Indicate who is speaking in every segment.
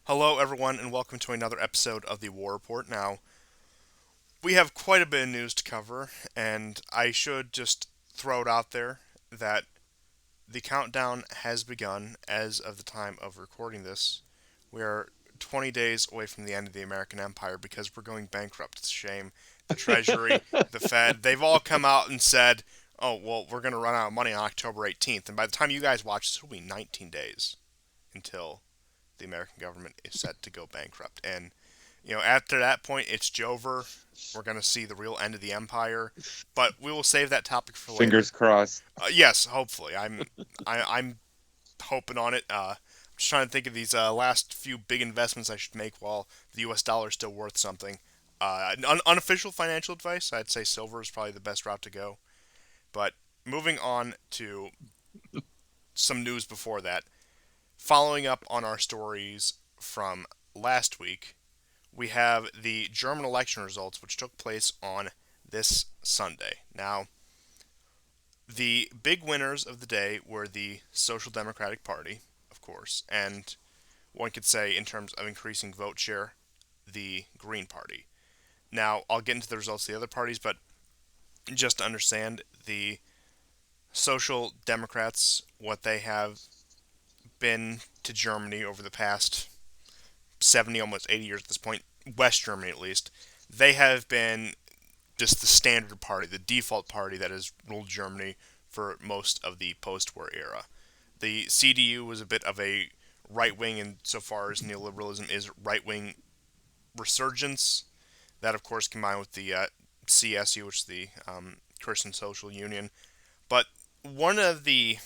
Speaker 1: Hello, everyone, and welcome to another episode of the War Report. Now, we have quite a bit of news to cover, and I should just throw it out there that the countdown has begun as of the time of recording this. We are 20 days away from the end of the American Empire because we're going bankrupt. It's a shame. The Treasury, the Fed, they've all come out and said, oh, well, we're going to run out of money on October 18th. And by the time you guys watch this, it'll be 19 days until the American government is set to go bankrupt. And after that point, it's Jover. We're going to see the real end of the empire, but we will save that topic for later.
Speaker 2: Fingers crossed.
Speaker 1: Yes, hopefully. I'm hoping on it. I'm just trying to think of these last few big investments I should make while the U.S. dollar is still worth something. Unofficial financial advice, I'd say silver is probably the best route to go. But moving on to some news before that, following up on our stories from last week, we have the German election results, which took place on this Sunday. Now, the big winners of the day were the Social Democratic Party, of course, and one could say, in terms of increasing vote share, the Green Party. Now, I'll get into the results of the other parties, but just to understand, the Social Democrats, what they have been to Germany over the past 70, almost 80 years at this point, West Germany at least, they have been just the standard party, the default party that has ruled Germany for most of the post war era. The CDU was a bit of a right wing insofar as neoliberalism is right wing resurgence. That, of course, combined with the CSU, which is the Christian Social Union. But one of the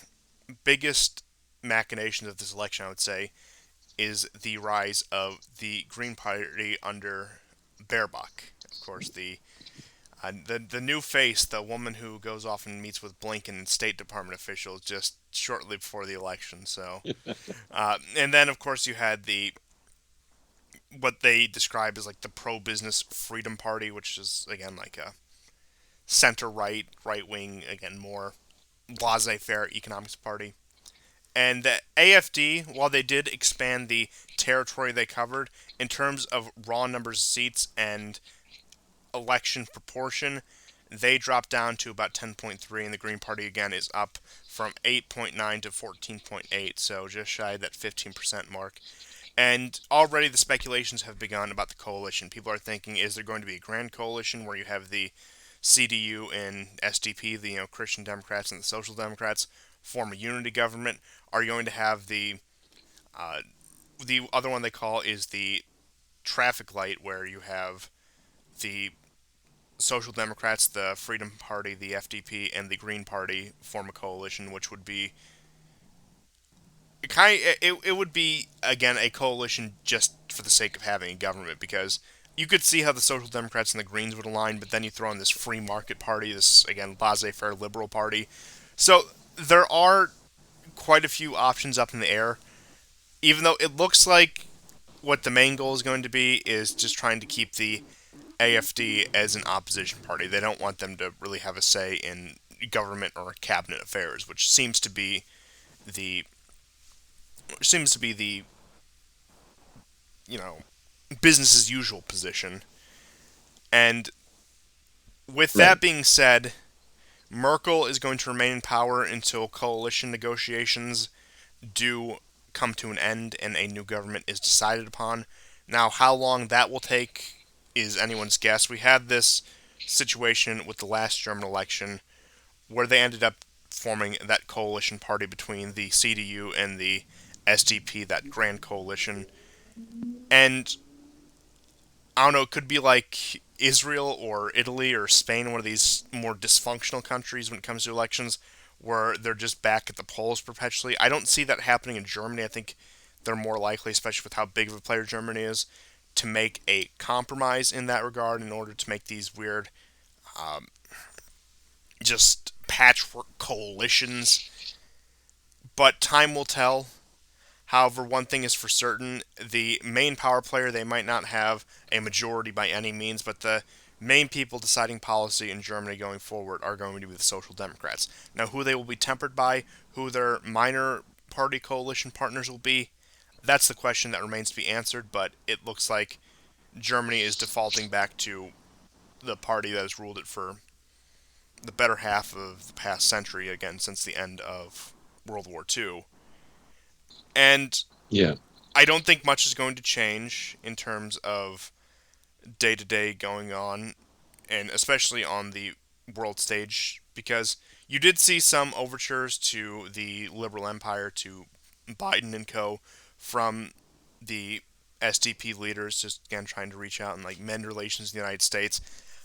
Speaker 1: biggest machinations of this election, I would say, is the rise of the Green Party under Baerbock. Of course, the new face, the woman who goes off and meets with Blinken and State Department officials just shortly before the election. So, and then of course you had the what they describe as like the pro-business Freedom Party, which is again like a center-right, right-wing, again more laissez-faire economics party. And the AFD, while they did expand the territory they covered in terms of raw numbers of seats and election proportion, they dropped down to about 10.3, and the Green Party again is up from 8.9 to 14.8, so just shy of that 15% mark. And already the speculations have begun about the coalition. People are thinking, is there going to be a grand coalition where you have the CDU and SDP, the Christian Democrats and the Social Democrats, form a unity government? Are you going to have uh, the other one they call is the traffic light, where you have the Social Democrats, the Freedom Party, the FDP, and the Green Party form a coalition, which would be it would be again a coalition just for the sake of having a government, because you could see how the Social Democrats and the Greens would align, but then you throw in this free market party, this again laissez-faire liberal party. So there are quite a few options up in the air, even though it looks like what the main goal is going to be is just trying to keep the AFD as an opposition party. They don't want them to really have a say in government or cabinet affairs, which the seems to be the you know business as usual position. And with that
Speaker 2: Right.
Speaker 1: being said, Merkel is going to remain in power until coalition negotiations do come to an end and a new government is decided upon. Now, how long that will take is anyone's guess. We had this situation with the last German election where they ended up forming that coalition party between the CDU and the SDP, that grand coalition. And I don't know, it could be like Israel or Italy or Spain, one of these more dysfunctional countries when it comes to elections, where they're just back at the polls perpetually. I don't see that happening in Germany. I think they're more likely, especially with how big of a player Germany is, to make a compromise in that regard in order to make these weird, um, just patchwork coalitions. But time will tell. However, one thing is for certain, the main power player, they might not have a majority by any means, but the main people deciding policy in Germany going forward are going to be the Social Democrats. Now, who they will be tempered by, who their minor party coalition partners will be, That's the question that remains to be answered, but it looks like Germany is defaulting back to the party that has ruled it for the better half of the past century, again, since the end of World War II. And
Speaker 2: Yeah.
Speaker 1: I don't think much is going to change in terms of day to day going on, and especially on the world stage, because you did see some overtures to the liberal empire to Biden and co. from the SDP leaders, just again trying to reach out and like mend relations in the United States.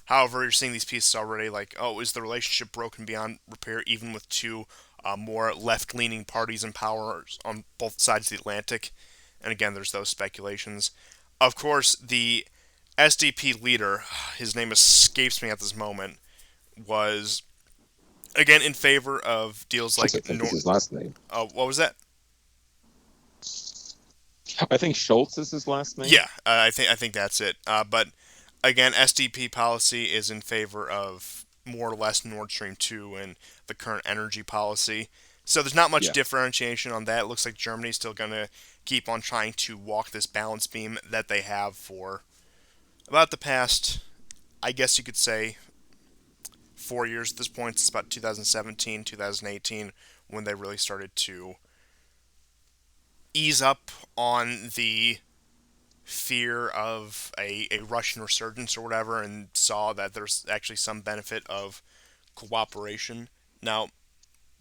Speaker 1: However, you're seeing these pieces already like, oh, is the relationship broken beyond repair even with two more left leaning parties in power on both sides of the Atlantic? And again, there's those speculations. Of course, the SDP leader, his name escapes me at this moment, was again in favor of deals
Speaker 2: Schultz, I
Speaker 1: like
Speaker 2: think is his last name.
Speaker 1: what was that?
Speaker 2: I think Schultz is his last name.
Speaker 1: Yeah, I think that's it. But again, SDP policy is in favor of more or less Nord Stream 2 and the current energy policy. So there's not much
Speaker 2: Yeah.
Speaker 1: differentiation on that. It looks like Germany's still going to keep on trying to walk this balance beam that they have for about the past, I guess you could say, 4 years at this point. It's about 2017, 2018 when they really started to ease up on the fear of a Russian resurgence or whatever and saw that there's actually some benefit of cooperation. Now,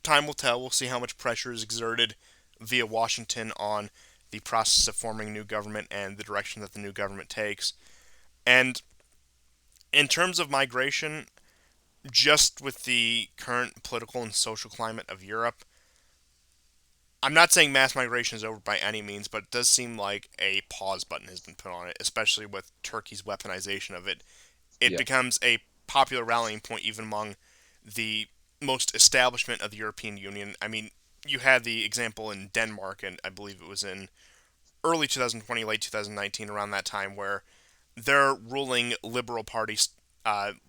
Speaker 1: time will tell. We'll see how much pressure is exerted via Washington on the process of forming a new government and the direction that the new government takes. And in terms of migration, just with the current political and social climate of Europe, I'm not saying mass migration is over by any means, but it does seem like a pause button has been put on it, especially with Turkey's weaponization of it. It
Speaker 2: Yeah.
Speaker 1: becomes a popular rallying point even among the most establishment of the European Union. I mean, you had the example in Denmark, and I believe it was in early 2020, late 2019, around that time, where their ruling liberal party,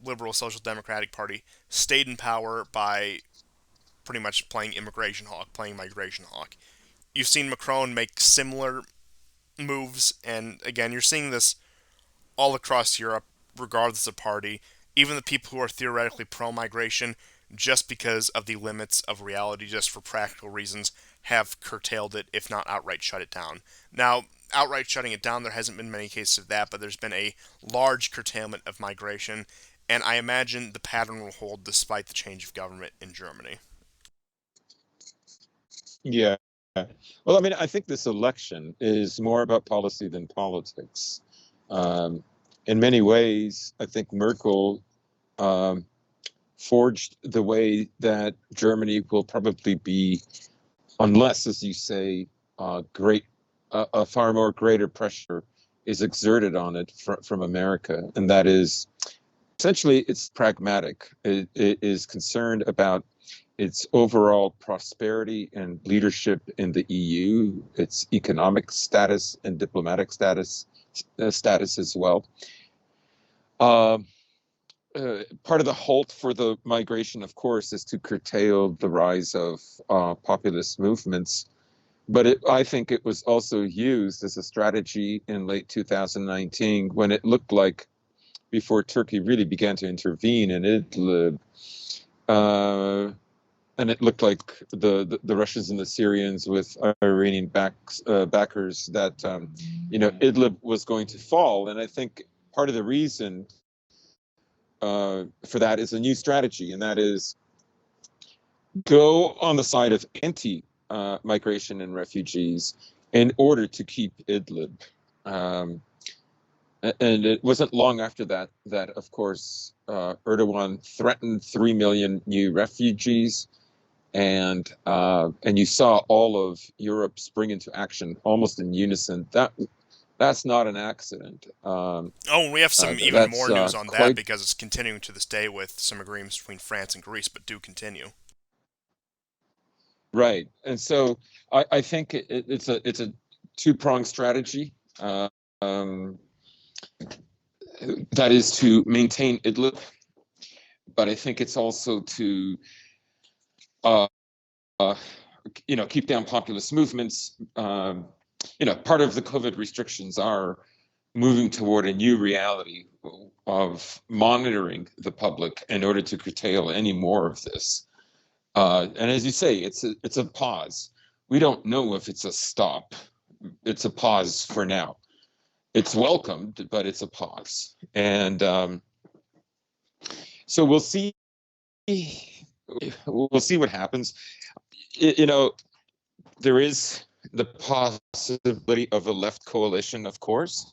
Speaker 1: liberal social democratic party, stayed in power by pretty much playing immigration hawk, playing migration hawk. You've seen Macron make similar moves, and again, you're seeing this all across Europe, regardless of party. Even the people who are theoretically pro migration, just because of the limits of reality, just for practical reasons, have curtailed it, if not outright shut it down. Now, outright shutting it down, there hasn't been many cases of that, but there's been a large curtailment of migration, and I imagine the pattern will hold despite the change of government in Germany.
Speaker 2: Yeah. Well, I mean, I think this election is more about policy than politics. Um, in many ways, I think Merkel um, forged the way that Germany will probably be, unless, as you say, a far more greater pressure is exerted on it from America, and that is essentially it's pragmatic. It is concerned about its overall prosperity and leadership in the EU, its economic status and diplomatic status as well. Um, Part of the halt for the migration, of course, is to curtail the rise of populist movements. But I think it was also used as a strategy in late 2019 when it looked like, before Turkey really began to intervene in Idlib, uh, and it looked like the Russians and the Syrians with Iranian backers that Idlib was going to fall. And I think part of the reason for that is a new strategy, and that is go on the side of anti-migration and refugees in order to keep Idlib. Um, and it wasn't long after that, of course, Erdogan threatened 3 million new refugees, and you saw all of Europe spring into action almost in unison. That's not an accident.
Speaker 1: Oh, and we have some even
Speaker 2: That's
Speaker 1: more news on that
Speaker 2: quite
Speaker 1: because it's continuing to this day with some agreements between France and Greece, but do continue.
Speaker 2: right. And so I think it's a two-pronged strategy. Um, that is to maintain Idlib, but I think it's also to uh, keep down populist movements, part of the COVID restrictions are moving toward a new reality of monitoring the public in order to curtail any more of this. And as you say, it's a pause. We don't know if it's a stop. It's a pause for now. It's welcomed, but it's a pause. And so we'll see. We'll see what happens. You know, there is the possibility of a left coalition, of course,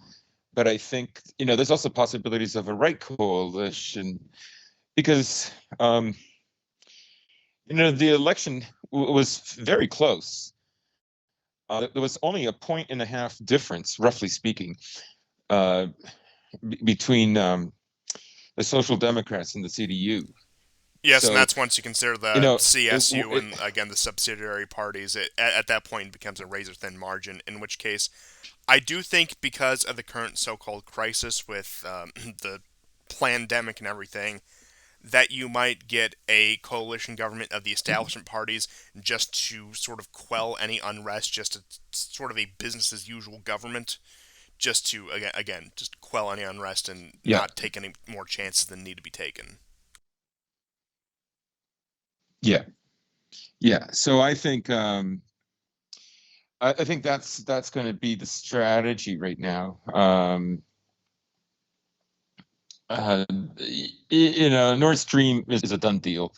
Speaker 2: but I think there's also possibilities of a right coalition because the election was very close. There was only a point and a half difference, roughly speaking, uh, between the Social Democrats and the CDU.
Speaker 1: Yes, and
Speaker 2: So,
Speaker 1: that's once you consider
Speaker 2: you
Speaker 1: the
Speaker 2: know,
Speaker 1: CSU
Speaker 2: it,
Speaker 1: and again the subsidiary parties. At that point it becomes a razor thin margin. In which case, I do think because of the current so-called crisis with the pandemic and everything, that you might get a coalition government of the establishment parties just to sort of quell any unrest, just a sort of a business as usual government, just to again just quell any unrest and
Speaker 2: yeah,
Speaker 1: not take any more chances than need to be taken.
Speaker 2: yeah, yeah. So I think that's going to be the strategy right now. Uh, Nord Stream is a done deal.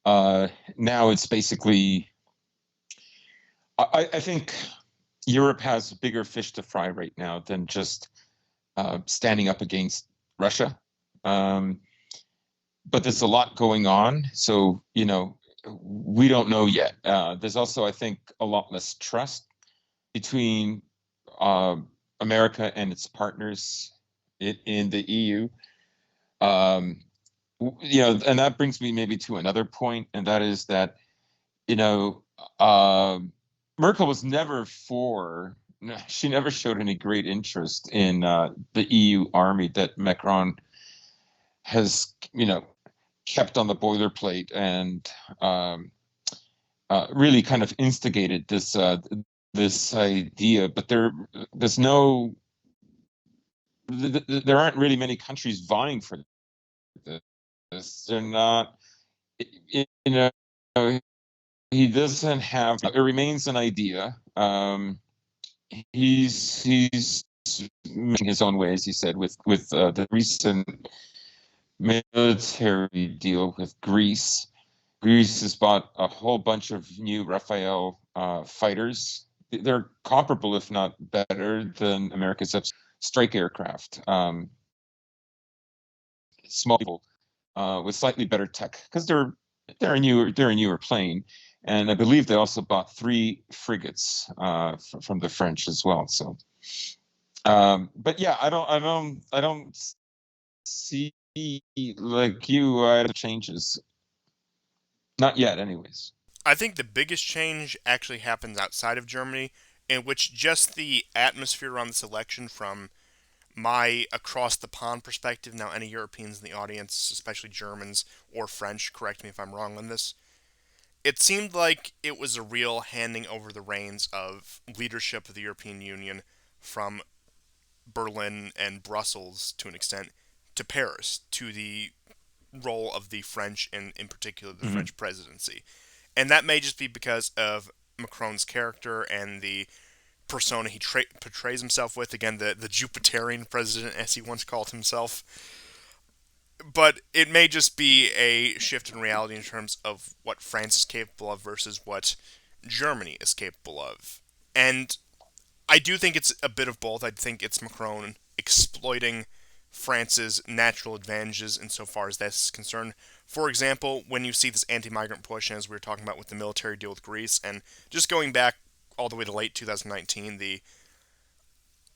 Speaker 2: Uh, Now it's basically, I think Europe has bigger fish to fry right now than just standing up against Russia. Um, but there's a lot going on, so we don't know yet. There's also, I think, a lot less trust between uh, America and its partners in the EU. Um, and that brings me maybe to another point, and that is that you know uh, Merkel was never for. No, she never showed any great interest in the EU army that Macron has, kept on the boilerplate and um, really kind of instigated this idea. But there's no there aren't really many countries vying for this. They're not, you know, he doesn't have. It remains an idea. He's making his own way, as he said, with the recent military deal with Greece. Greece has bought a whole bunch of new Rafale fighters. They're comparable, if not better, than America's strike aircraft. Small, with slightly better tech because they're a newer plane, and I believe they also bought three frigates from the French as well. So, but yeah, I don't see like you changes. Not yet, anyways.
Speaker 1: I think the biggest change actually happens outside of Germany, in which just the atmosphere around this election, from my across the pond perspective, now any Europeans in the audience, especially Germans or French, correct me if I'm wrong on this, it seemed like it was a real handing over the reins of leadership of the European Union from Berlin and Brussels to an extent to Paris, to the role of the French and in particular the
Speaker 2: Mm-hmm.
Speaker 1: French presidency. And that may just be because of Macron's character and the persona he portrays himself with. Again, the Jupiterian president, as he once called himself. But it may just be a shift in reality in terms of what France is capable of versus what Germany is capable of. And I do think it's a bit of both. I think it's Macron exploiting France's natural advantages insofar as that's concerned. For example, when you see this anti-migrant push, as we were talking about with the military deal with Greece, and just going back all the way to late 2019, the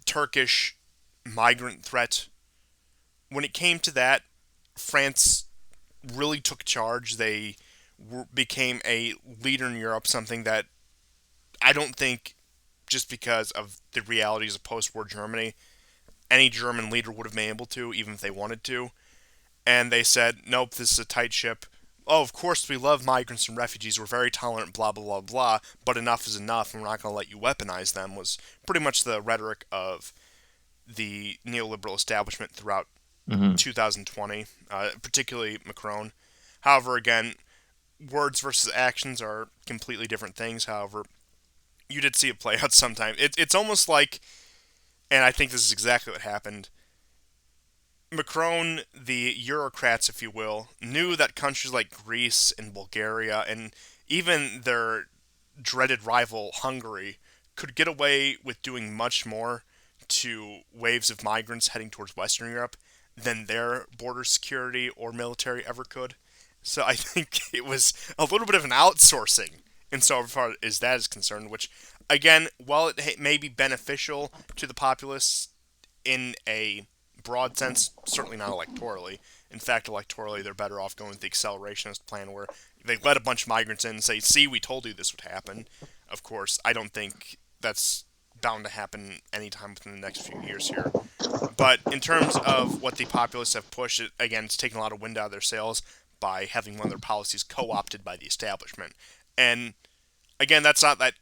Speaker 1: Turkish migrant threat. When it came to that, France really took charge. They became a leader in Europe, something that I don't think, just because of the realities of post-war Germany, any German leader would have been able to, even if they wanted to. And they said, nope, this is a tight ship. oh, of course we love migrants and refugees. We're very tolerant, blah blah blah blah. But enough is enough, and we're not going to let you weaponize them. Was pretty much the rhetoric of the neoliberal establishment throughout
Speaker 2: Hmm.
Speaker 1: 2020, particularly Macron. However, again, words versus actions are completely different things. However, you did see it play out sometime. It's almost like, and I think this is exactly what happened. Macron, the Eurocrats, if you will, knew that countries like Greece and Bulgaria and even their dreaded rival Hungary could get away with doing much more to waves of migrants heading towards Western Europe than their border security or military ever could. So I think it was a little bit of an outsourcing insofar as that is concerned, which, again, while it may be beneficial to the populace in a broad sense, certainly not electorally. In fact, electorally, they're better off going with the accelerationist plan where they let a bunch of migrants in and say, see, we told you this would happen. Of course, I don't think that's bound to happen anytime within the next few years here. But in terms of what the populists have pushed, it, again, it's taken a lot of wind out of their sails by having one of their policies co opted by the establishment. And again, that's not that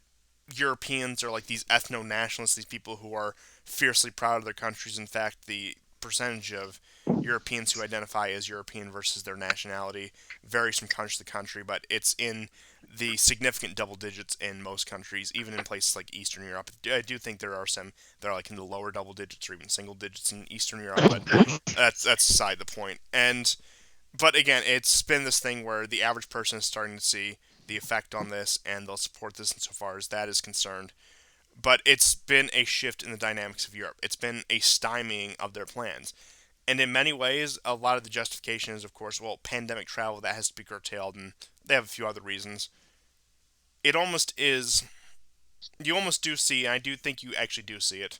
Speaker 1: Europeans are like these ethno nationalists, these people who are fiercely proud of their countries. In fact, the percentage of Europeans who identify as European versus their nationality varies from country to country, but it's in the significant double digits in most countries, even in places like Eastern Europe. I do think there are some that are like in the lower double digits or even single digits in Eastern Europe, but that's beside the point. And but again, it's been this thing where the average person is starting to see the effect on this, and they'll support this insofar as that is concerned. But it's been a shift in the dynamics of Europe. It's been a stymieing of their plans. And in many ways, a lot of the justification is, of course, well, pandemic travel, that has to be curtailed, and they have a few other reasons. It almost is, you almost do see, and I do think you actually do see it,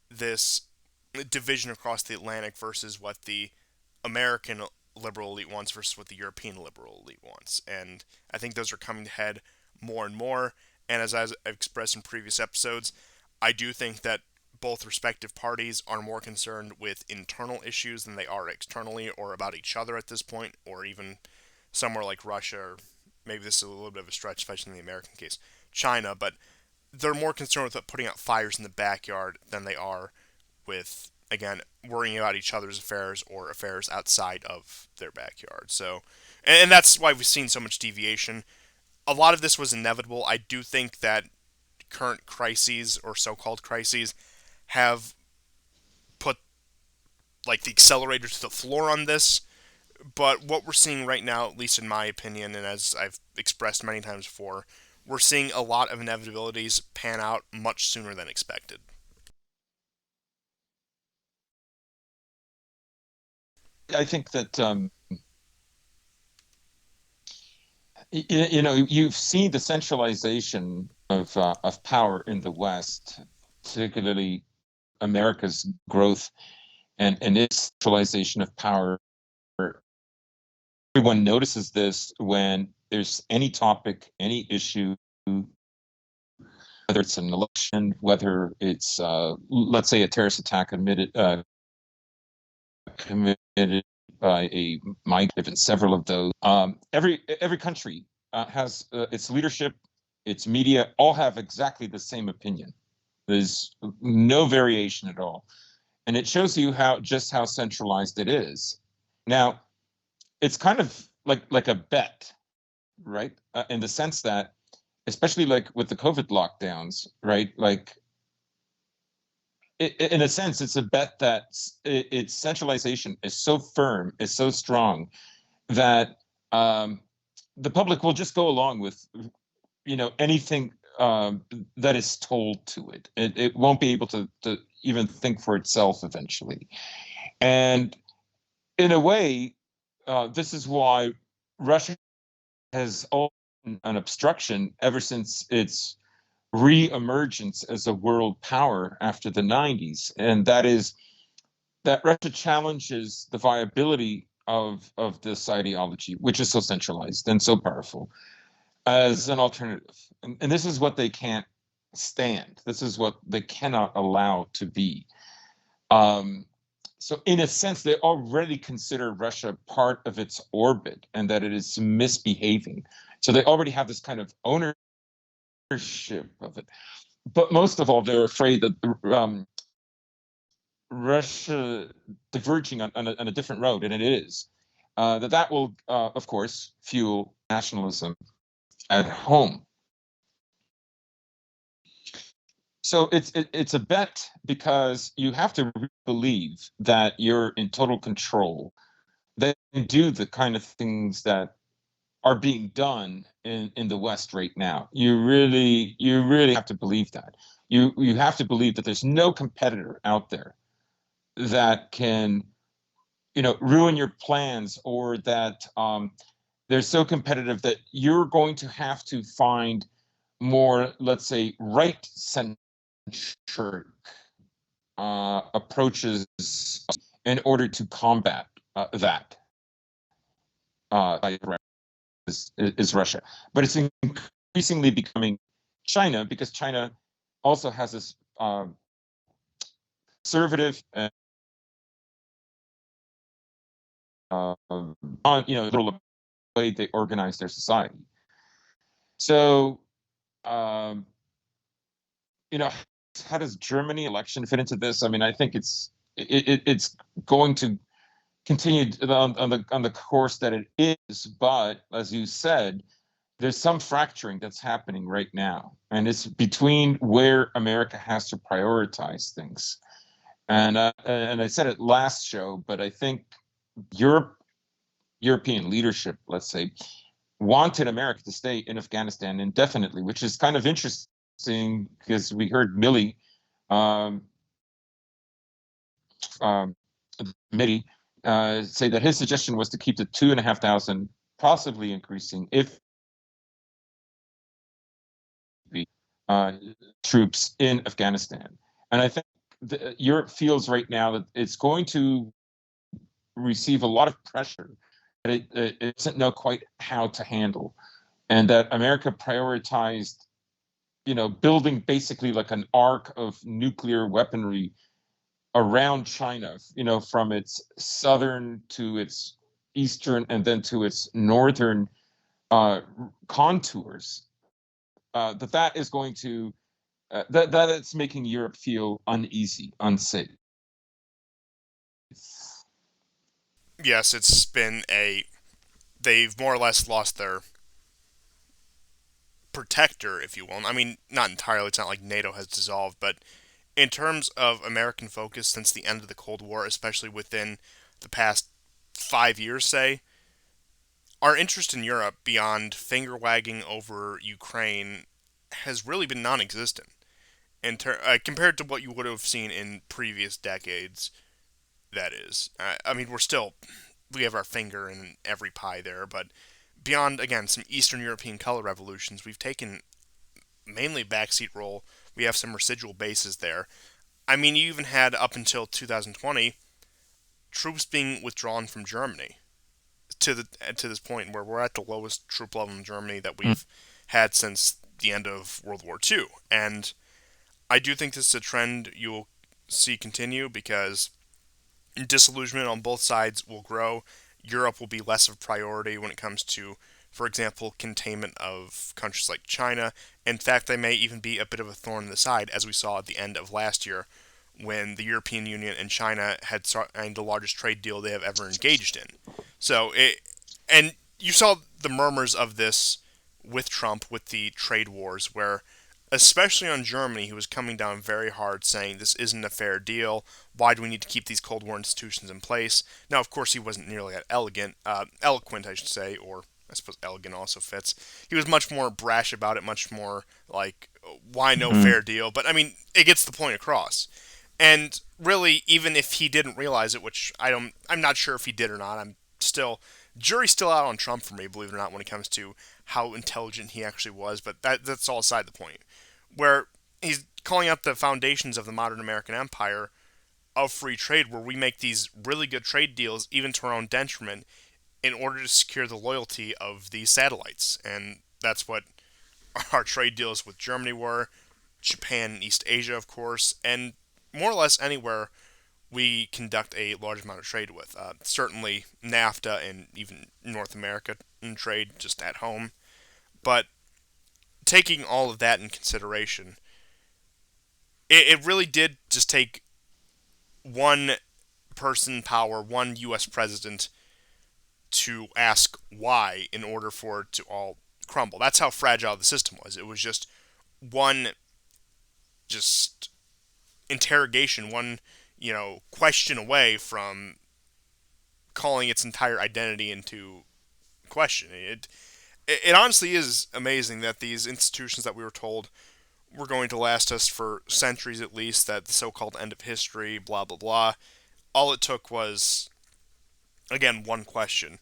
Speaker 1: this division across the Atlantic versus what the American liberal elite wants versus what the European liberal elite wants. And I think those are coming to head more and more. And as I've expressed in previous episodes, I do think that both respective parties are more concerned with internal issues than they are externally or about each other at this point, or even somewhere like Russia, or maybe this is a little bit of a stretch, especially in the American case, China, but they're more concerned with putting out fires in the backyard than they are with, again, worrying about each other's affairs or affairs outside of their backyard. So, and that's why we've seen so much deviation. A lot of this was inevitable. I do think that current crises or so-called crises have put like the accelerator to the floor on this. But what we're seeing right now, at least in my opinion, and as I've expressed many times before, we're seeing a lot of inevitabilities pan out much sooner than expected.
Speaker 2: I think that you've seen the centralization of power in the West, particularly America's growth and its centralization of power. Everyone notices this when there's any topic, any issue, whether it's an election, whether it's let's say a terrorist attack committed by a migrant, and several of those. Every country has its leadership, its media, all have exactly the same opinion. There's no variation at all, and it shows you how centralized it is. Now, it's kind of like a bet, right? In the sense that, especially like with the COVID lockdowns, right? Like in a sense, it's a bet that its centralization is so firm, is so strong that the public will just go along with anything that is told to it. It won't be able to even think for itself eventually. And in a way, this is why Russia has always been an obstruction ever since its re-emergence as a world power after the 90s. And that is that Russia challenges the viability of this ideology, which is so centralized and so powerful, as an alternative. And this is what they can't stand. This is what they cannot allow to be. Um, So in a sense, they already consider Russia part of its orbit and that it is misbehaving. So they already have this kind of ownership of it. But most of all, they're afraid that Russia diverging on a different road, and it is, that will, of course, fuel nationalism at home. So it's a bet because you have to believe that you're in total control, that you do the kind of things that are being done in the West right now. You really have to believe that. You have to believe that there's no competitor out there that can, ruin your plans, or that they're so competitive that you're going to have to find more, let's say, right centric approaches in order to combat that is Russia. But it's increasingly becoming China, because China also has this conservative little way they organize their society. So, um, you know, how does Germany election fit into this? I mean, I think it's going to continue on the course that it is, but as you said, there's some fracturing that's happening right now, and it's between where America has to prioritize things. And I said it last show, but I think Europe, European leadership, let's say, wanted America to stay in Afghanistan indefinitely, which is kind of interesting because we heard Milley, um, um, Mitty, say that his suggestion was to keep the 2,500, possibly increasing if uh, troops in Afghanistan. And I think Europe feels right now that it's going to receive a lot of pressure that it doesn't know quite how to handle, and that America prioritized, building basically like an arc of nuclear weaponry around China, from its southern to its eastern and then to its northern uh, contours. That is going to that it's making Europe feel uneasy, unsafe.
Speaker 1: Yes, it's been a. They've more or less lost their protector, if you will. I mean, not entirely. It's not like NATO has dissolved, but in terms of American focus since the end of the Cold War, especially within the past 5 years, say, our interest in Europe beyond finger wagging over Ukraine has really been non existent compared to what you would have seen in previous decades. That is. I mean, we have our finger in every pie there, but beyond, again, some Eastern European color revolutions, we've taken mainly backseat role. We have some residual bases there. I mean, you even had up until 2020 troops being withdrawn from Germany to this point where we're at the lowest troop level in Germany that we've had since the end of World War II. And I do think this is a trend you'll see continue because disillusionment on both sides will grow. Europe will be less of a priority when it comes to, for example, containment of countries like China. In fact, they may even be a bit of a thorn in the side, as we saw at the end of last year when the European Union and China had signed the largest trade deal they have ever engaged in. And you saw the murmurs of this with Trump with the trade wars, where especially on Germany, he was coming down very hard, saying this isn't a fair deal. Why do we need to keep these Cold War institutions in place? Now, of course, he wasn't nearly that eloquent, I should say, or I suppose elegant also fits. He was much more brash about it, much more like, why no
Speaker 2: Mm-hmm.
Speaker 1: fair deal? But I mean, it gets the point across. And really, even if he didn't realize it, which I'm not sure if he did or not. Jury's still out on Trump for me, believe it or not, when it comes to how intelligent he actually was. But that's all aside the point. Where he's calling out the foundations of the modern American empire of free trade, where we make these really good trade deals, even to our own detriment, in order to secure the loyalty of these satellites. And that's what our trade deals with Germany were, Japan and East Asia, of course, and more or less anywhere we conduct a large amount of trade with. Certainly NAFTA and even North America and trade just at home. But taking all of that in consideration, it really did just take one person power, one U.S. president to ask why in order for it to all crumble. That's how fragile the system was. It was just one just interrogation, one question away from calling its entire identity into question. It honestly is amazing that these institutions that we were told were going to last us for centuries at least, that the so-called end of history, blah blah blah, all it took was again one question,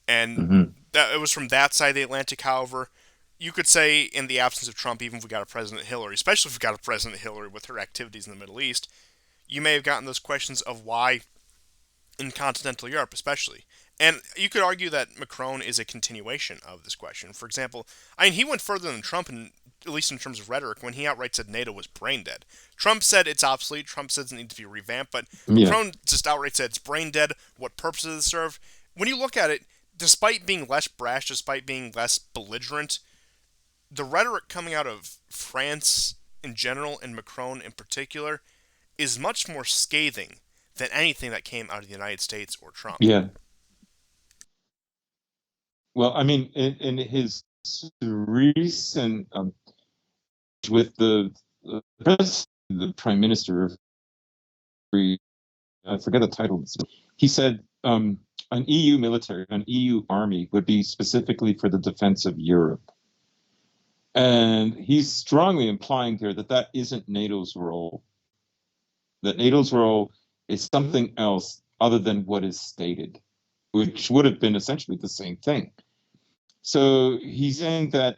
Speaker 1: and
Speaker 2: Hmm.
Speaker 1: that it was from that side of the Atlantic. However, you could say in the absence of Trump, even if we got a President Hillary, especially if we got a President Hillary with her activities in the Middle East, you may have gotten those questions of why in continental Europe, especially. And you could argue that Macron is a continuation of this question. For example, I mean, he went further than Trump, at least in terms of rhetoric, when he outright said NATO was brain dead. Trump said it's obsolete. Trump says it needs to be revamped, but
Speaker 2: Yeah,
Speaker 1: Macron just outright said it's brain dead. What purpose does it serve? When you look at it, despite being less brash, despite being less belligerent, the rhetoric coming out of France in general and Macron in particular is much more scathing than anything that came out of the United States or Trump.
Speaker 2: yeah. Well, I mean, in his recent with the prime minister of I forget the title. He said an EU military, an EU army would be specifically for the defense of Europe. And he's strongly implying here that that isn't NATO's role, that NATO's role is something else other than what is stated, which would have been essentially the same thing. So he's saying that,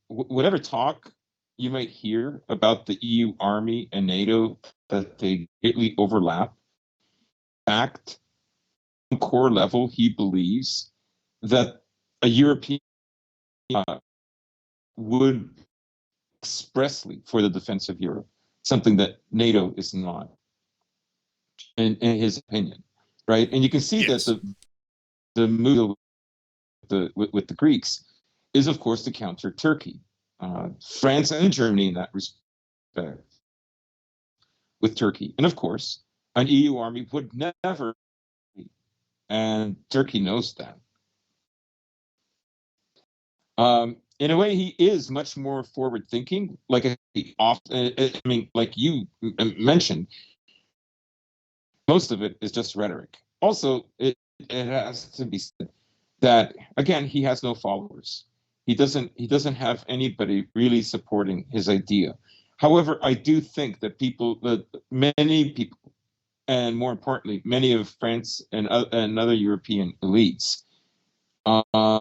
Speaker 2: whatever talk you might hear about the EU army and NATO, that they greatly overlap, fact, core level, he believes that a European would expressly for the defense of Europe, something that NATO is not, in his opinion, right? And you can see that
Speaker 1: Yes.
Speaker 2: the move with the Greeks is, of course, to counter Turkey, France and Germany in that respect with Turkey, and of course, an EU army would never, and Turkey knows that. In a way, he is much more forward thinking. I mean, like you mentioned, most of it is just rhetoric. Also, it has to be said that again, he has no followers. He doesn't have anybody really supporting his idea. However, I do think that many people, and more importantly, many of France and other European elites, uh,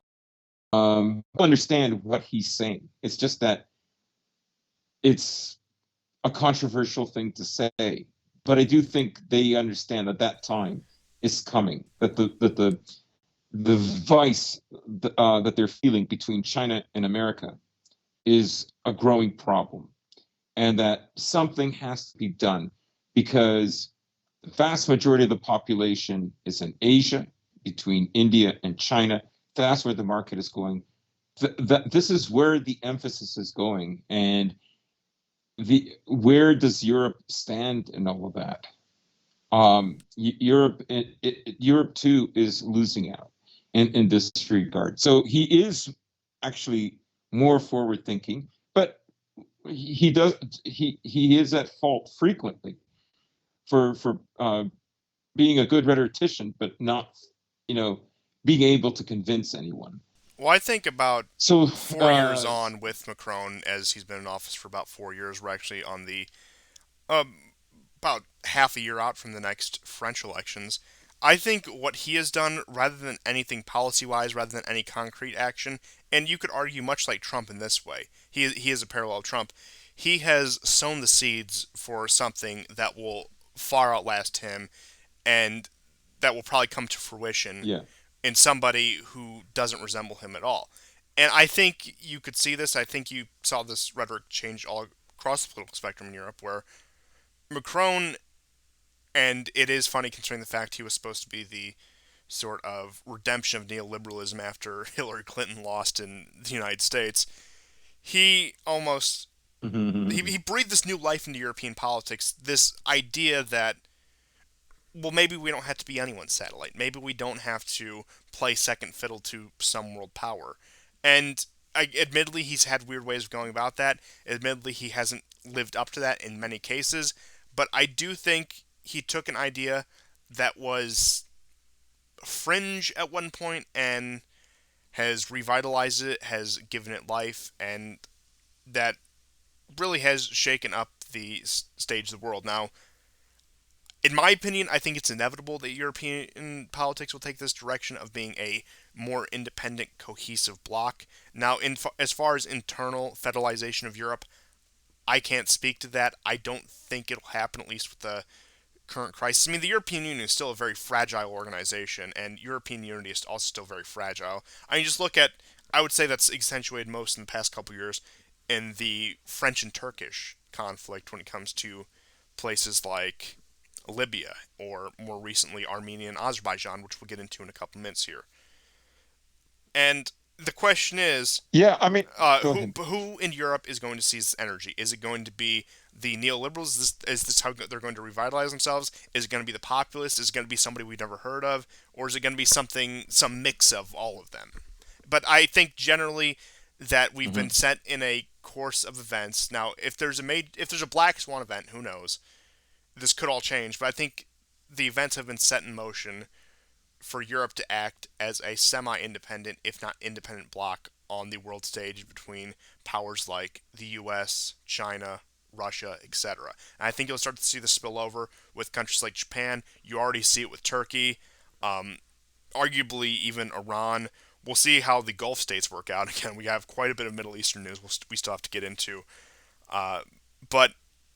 Speaker 2: understand what he's saying. It's just that it's a controversial thing to say, but I do think they understand that that time is coming. That the vice that they're feeling between China and America is a growing problem, and that something has to be done because the vast majority of the population is in Asia, between India and China. That's where the market is going. This is where the emphasis is going, and the where does Europe stand in all of that? Europe too is losing out in this regard. So he is actually more forward thinking, but he does he is at fault frequently for being a good rhetorician, but not you know being able to convince anyone.
Speaker 1: Well, I think about
Speaker 2: So
Speaker 1: 4 years on with Macron, as he's been in office for about 4 years. We're actually on the um, about half a year out from the next French elections. I think what he has done, rather than anything policy wise, rather than any concrete action, and you could argue much like Trump in this way, he is a parallel of Trump. He has sown the seeds for something that will far outlast him and that will probably come to fruition
Speaker 2: yeah,
Speaker 1: in somebody who doesn't resemble him at all. And I think you could see this. I think you saw this rhetoric change all across the political spectrum in Europe, where Macron And it is funny considering the fact he was supposed to be the sort of redemption of neoliberalism after Hillary Clinton lost in the United States. He almost he breathed this new life into European politics. This idea that, well, maybe we don't have to be anyone's satellite. Maybe we don't have to play second fiddle to some world power. And admittedly, he's had weird ways of going about that. Admittedly, he hasn't lived up to that in many cases. But I do think he took an idea that was fringe at one point and has revitalized it, has given it life, and that really has shaken up the stage of the world. Now, in my opinion, I think it's inevitable that European politics will take this direction of being a more independent, cohesive bloc. Now, as far as internal federalization of Europe, I can't speak to that. I don't think it'll happen, at least with the current crisis. I mean, the European Union is still a very fragile organization, and European unity is also still very fragile. I mean, just look at, I would say that's accentuated most in the past couple years in the French and Turkish conflict when it comes to places like Libya, or more recently Armenia and Azerbaijan, which we'll get into in a couple minutes here. And the question is,
Speaker 2: Yeah, I mean, go ahead.
Speaker 1: who in Europe is going to seize this energy? Is it going to be the neoliberals? Is this how they're going to revitalize themselves? Is it going to be the populists? Is it going to be somebody we've never heard of, or is it going to be some mix of all of them? But I think generally that we've
Speaker 2: Hmm.
Speaker 1: been set in a course of events. Now, if there's a black swan event, who knows? This could all change. But I think the events have been set in motion for Europe to act as a semi independent, if not independent, bloc on the world stage between powers like the US, China, Russia, etc. And I think you'll start to see this spill over with countries like Japan. You already see it with Turkey, um, arguably even Iran. We'll see how the Gulf states work out. Again, we have quite a bit of Middle Eastern news we still have to get into. Uh, but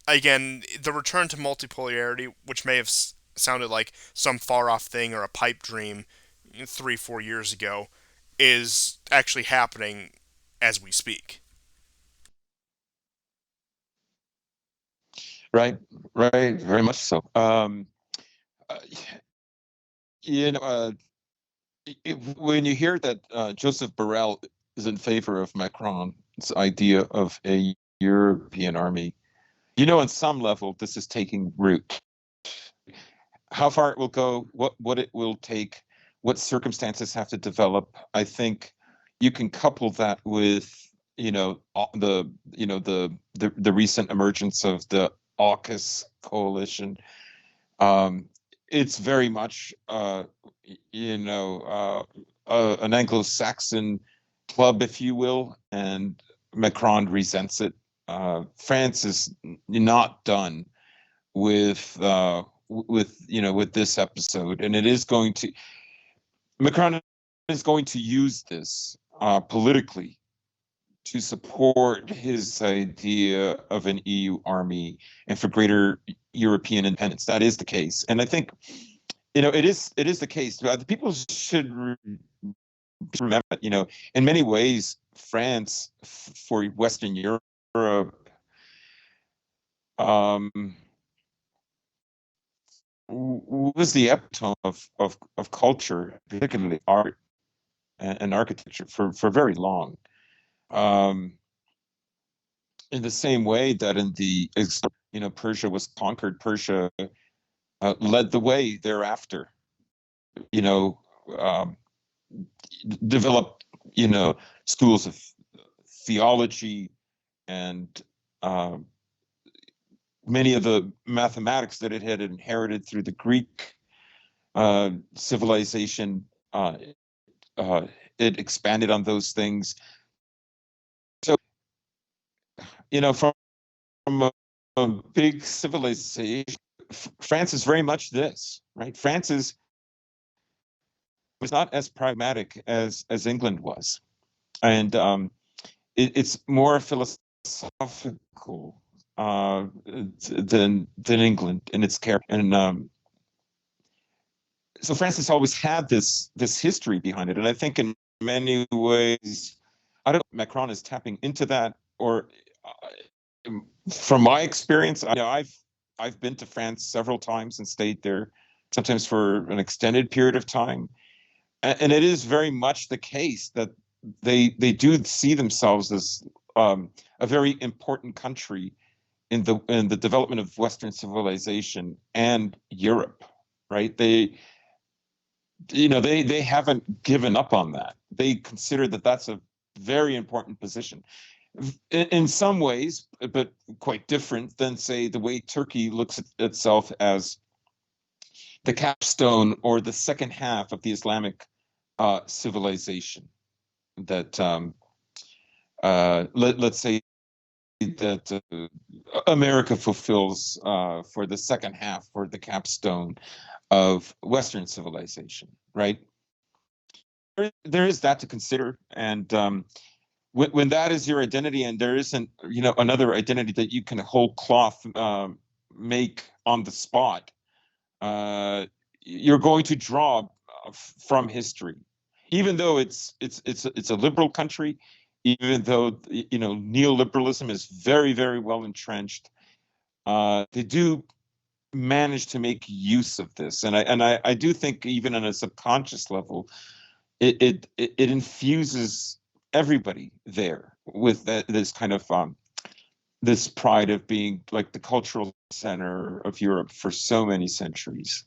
Speaker 1: again, the return to multipolarity, which may have sounded like some far off thing or a pipe dream 3, 4 years ago, is actually happening as we speak.
Speaker 2: Right, right, very much so. Uh, you know, when you hear that Joseph Borrell is in favor of Macron's idea of a European army, you know, on some level, this is taking root. How far it will go, what it will take, what circumstances have to develop. I think you can couple that with, the recent emergence of the AUKUS coalition. Um, it's very much, an Anglo-Saxon club, if you will, and Macron resents it. France is not done with with this episode, and it is going to Macron is going to use this politically to support his idea of an EU army and for greater European independence. That is the case, and I think it is the case. The people should remember that, in many ways, France for Western Europe um, was the epitome of culture, particularly art and architecture, for very long. Um, in the same way that Persia was conquered, Persia led the way thereafter. You know, um, developed schools of theology and um, many of the mathematics that it had inherited through the Greek civilization. Uh, it expanded on those things. So, from a big civilization, France is very much this, right? France is was not as pragmatic as England was, and it's more philosophical than England in its character. And so France has always had this history behind it, and I think in many ways, I don't know, Macron is tapping into that, or from my experience, I've I've been to France several times and stayed there, sometimes for an extended period of time. And it is very much the case that they do see themselves as a very important country in the development of Western civilization and Europe, right? They haven't given up on that. They consider that that's a very important position in some ways, but quite different than, say, the way Turkey looks at itself as the capstone or the second half of the Islamic civilization. That let's say that America fulfills for the second half or the capstone of Western civilization, right? There is that to consider, and when that is your identity, and there isn't, another identity that you can whole cloth make on the spot, uh, you're going to draw from history, even though it's a liberal country, even though neoliberalism is very, very well entrenched. They do manage to make use of this, and I do think even on a subconscious level, it infuses everybody there with this kind of this pride of being like the cultural center of Europe for so many centuries,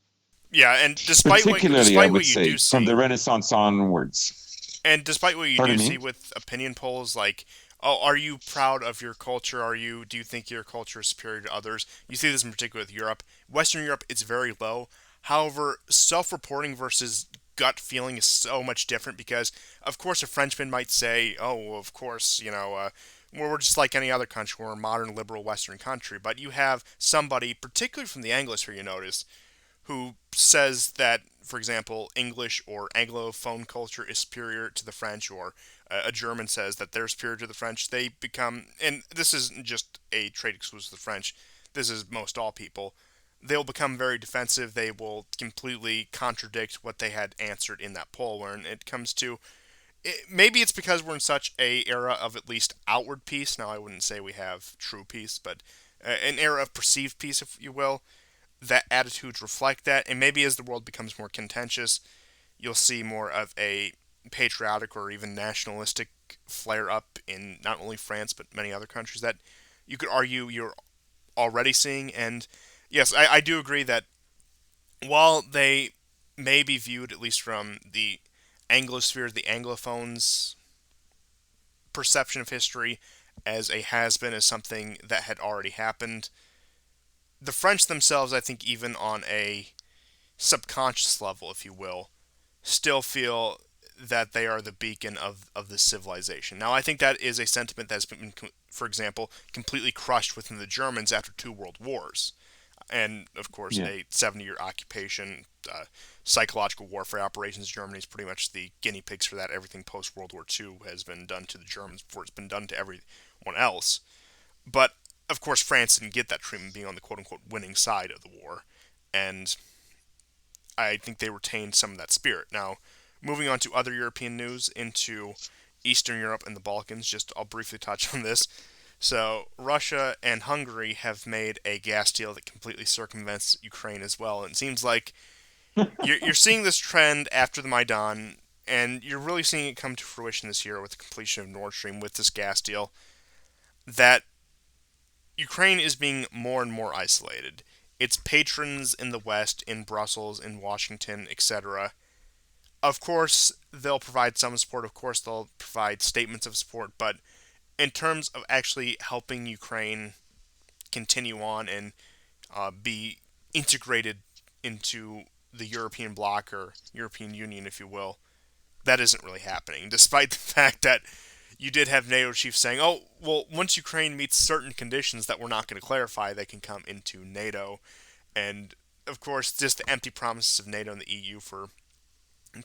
Speaker 1: Yeah, and
Speaker 2: particularly, I
Speaker 1: despite
Speaker 2: would
Speaker 1: what you
Speaker 2: say,
Speaker 1: do
Speaker 2: from the
Speaker 1: see,
Speaker 2: Renaissance onwards.
Speaker 1: and despite what you do
Speaker 2: Pardon
Speaker 1: see
Speaker 2: me?
Speaker 1: with opinion polls, like, oh, are you proud of your culture? Do you think your culture is superior to others? You see this in particular with Europe. Western Europe, it's very low. However, self-reporting versus gut feeling is so much different because, of course, a Frenchman might say, oh, well, of course, we're just like any other country. We're a modern, liberal Western country. But you have somebody, particularly from the Anglosphere, you notice, who says that, for example, English or Anglophone culture is superior to the French, or a German says that they're superior to the French, they become, and this isn't just a trait exclusive to the French, this is most all people, they'll become very defensive. They will completely contradict what they had answered in that poll. When it comes to, maybe it's because we're in such a era of at least outward peace. Now, I wouldn't say we have true peace, but an era of perceived peace, if you will, that attitudes reflect that. And maybe as the world becomes more contentious, you'll see more of a patriotic or even nationalistic flare up in not only France but many other countries that you could argue you're already seeing. And yes, I do agree that while they may be viewed, at least from the Anglosphere, the Anglophones' perception of history, as a has been, as something that had already happened, the French themselves, I think, even on a subconscious level, if you will, still feel that they are the beacon of the civilization. Now, I think that is a sentiment that's been, for example, completely crushed within the Germans after two world wars. And, of course,
Speaker 2: Yeah.
Speaker 1: a 70-year occupation, psychological warfare operations. Germany is pretty much the guinea pigs for that. Everything post World War II has been done to the Germans before it's been done to everyone else. But, of course, France didn't get that treatment, being on the quote unquote winning side of the war. And I think they retained some of that spirit. Now, moving on to other European news, into Eastern Europe and the Balkans, just I'll briefly touch on this. So, Russia and Hungary have made a gas deal that completely circumvents Ukraine as well. And it seems like you're seeing this trend after the Maidan, and you're really seeing it come to fruition this year with the completion of Nord Stream with this gas deal, that Ukraine is being more and more isolated. Its patrons in the West, in Brussels, in Washington, etc., of course, they'll provide some support. Of course, they'll provide statements of support. But in terms of actually helping Ukraine continue on and be integrated into the European bloc or European Union, if you will, that isn't really happening. Despite the fact that you did have NATO chiefs saying, oh, well, once Ukraine meets certain conditions that we're not going to clarify, they can come into NATO. And, of course, just the empty promises of NATO and the EU for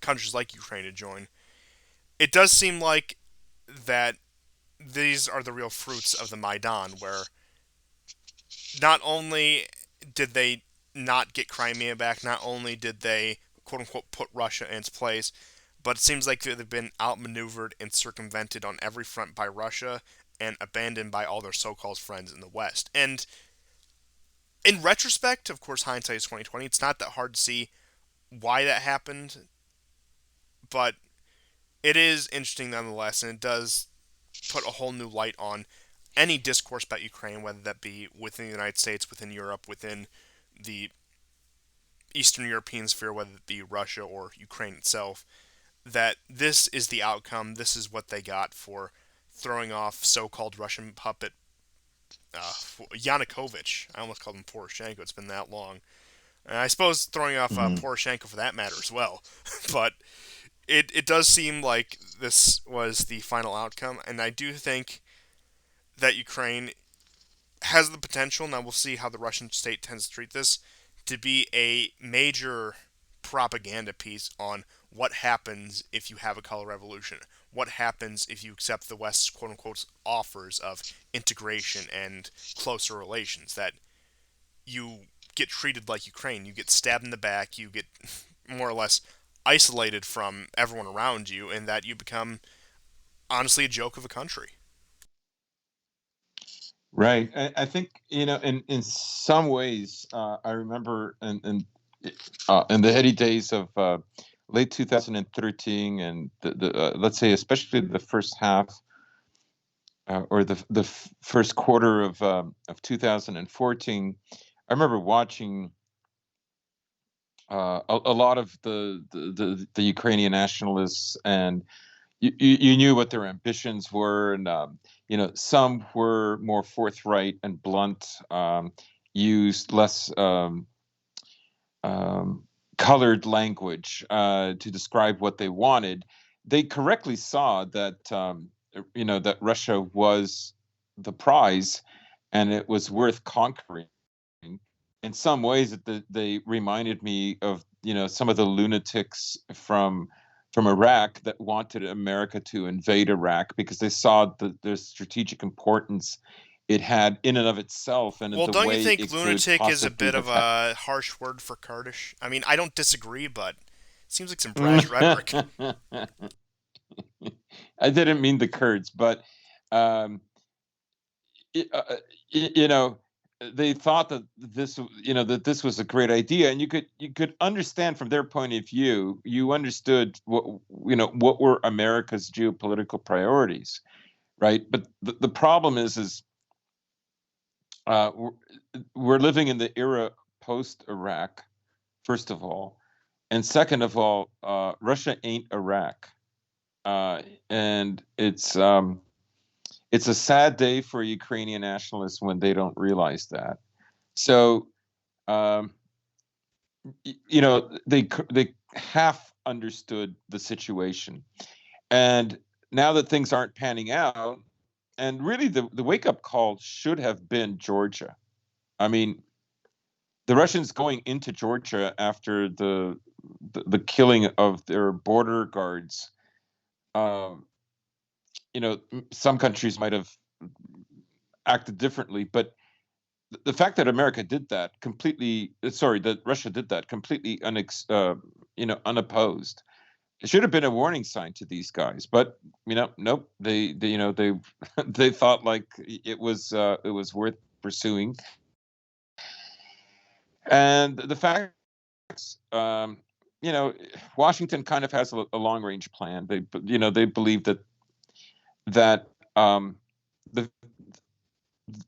Speaker 1: countries like Ukraine to join. It does seem like that these are the real fruits of the Maidan, where not only did they not get Crimea back, not only did they quote unquote put Russia in its place, but it seems like they've been outmaneuvered and circumvented on every front by Russia and abandoned by all their so called friends in the West. And In retrospect, of course, hindsight is 2020. It's not that hard to see why that happened, but it is interesting nonetheless, and it does put a whole new light on any discourse about Ukraine, whether that be within the United States, within Europe, within the Eastern European sphere, whether it be Russia or Ukraine itself, that this is the outcome. This is what they got for throwing off so-called Russian puppet Yanukovych. I almost called him Poroshenko. It's been that long. And I suppose throwing off
Speaker 2: Mhm.
Speaker 1: Poroshenko for that matter as well. But it does seem like this was the final outcome, and I do think that Ukraine has the potential. Now we'll see how the Russian state tends to treat this to be a major propaganda piece on what happens if you have a color revolution. What happens if you accept the West's quote unquote offers of integration and closer relations? That you get treated like Ukraine. You get stabbed in the back. You get more or less isolated from everyone around you, and that you become honestly a joke of a country.
Speaker 2: Right. I think, in some ways, I remember in the heady days of late 2013 and let's say especially the first half or the first quarter of 2014, I remember watching a lot of the Ukrainian nationalists, and you knew what their ambitions were, and some were more forthright and blunt, used less um, colored language to describe what they wanted. They correctly saw that that Russia was the prize, and it was worth conquering. In some ways, they reminded me of some of the lunatics from Iraq that wanted America to invade Iraq because they saw the strategic importance it had in and of itself and in
Speaker 1: Well,
Speaker 2: the
Speaker 1: don't you
Speaker 2: way
Speaker 1: think
Speaker 2: it could
Speaker 1: lunatic is a
Speaker 2: possibly
Speaker 1: bit of
Speaker 2: have had.
Speaker 1: a harsh word for Kurdish? I mean, I don't disagree, but it seems like some brash rhetoric.
Speaker 2: I didn't mean the Kurds, but um, it, you know, they thought that this was a great idea, and you could understand from their point of view. You understood what were America's geopolitical priorities, right? But the problem is we're living in the era post Iraq, first of all, and second of all, Russia ain't Iraq, and it's a sad day for Ukrainian nationalists when they don't realize that. So, um, they half understood the situation, and now that things aren't panning out, and really the wake up call should have been Georgia. I mean, the Russians going into Georgia after the killing of their border guards. Um, some countries might have acted differently, but the fact that America did that completely, sorry, that Russia did that completely unopposed. It should have been a warning sign to these guys, but nope. They they thought like it was worth pursuing, and the facts, you know, Washington kind of has a long range plan. They believe that the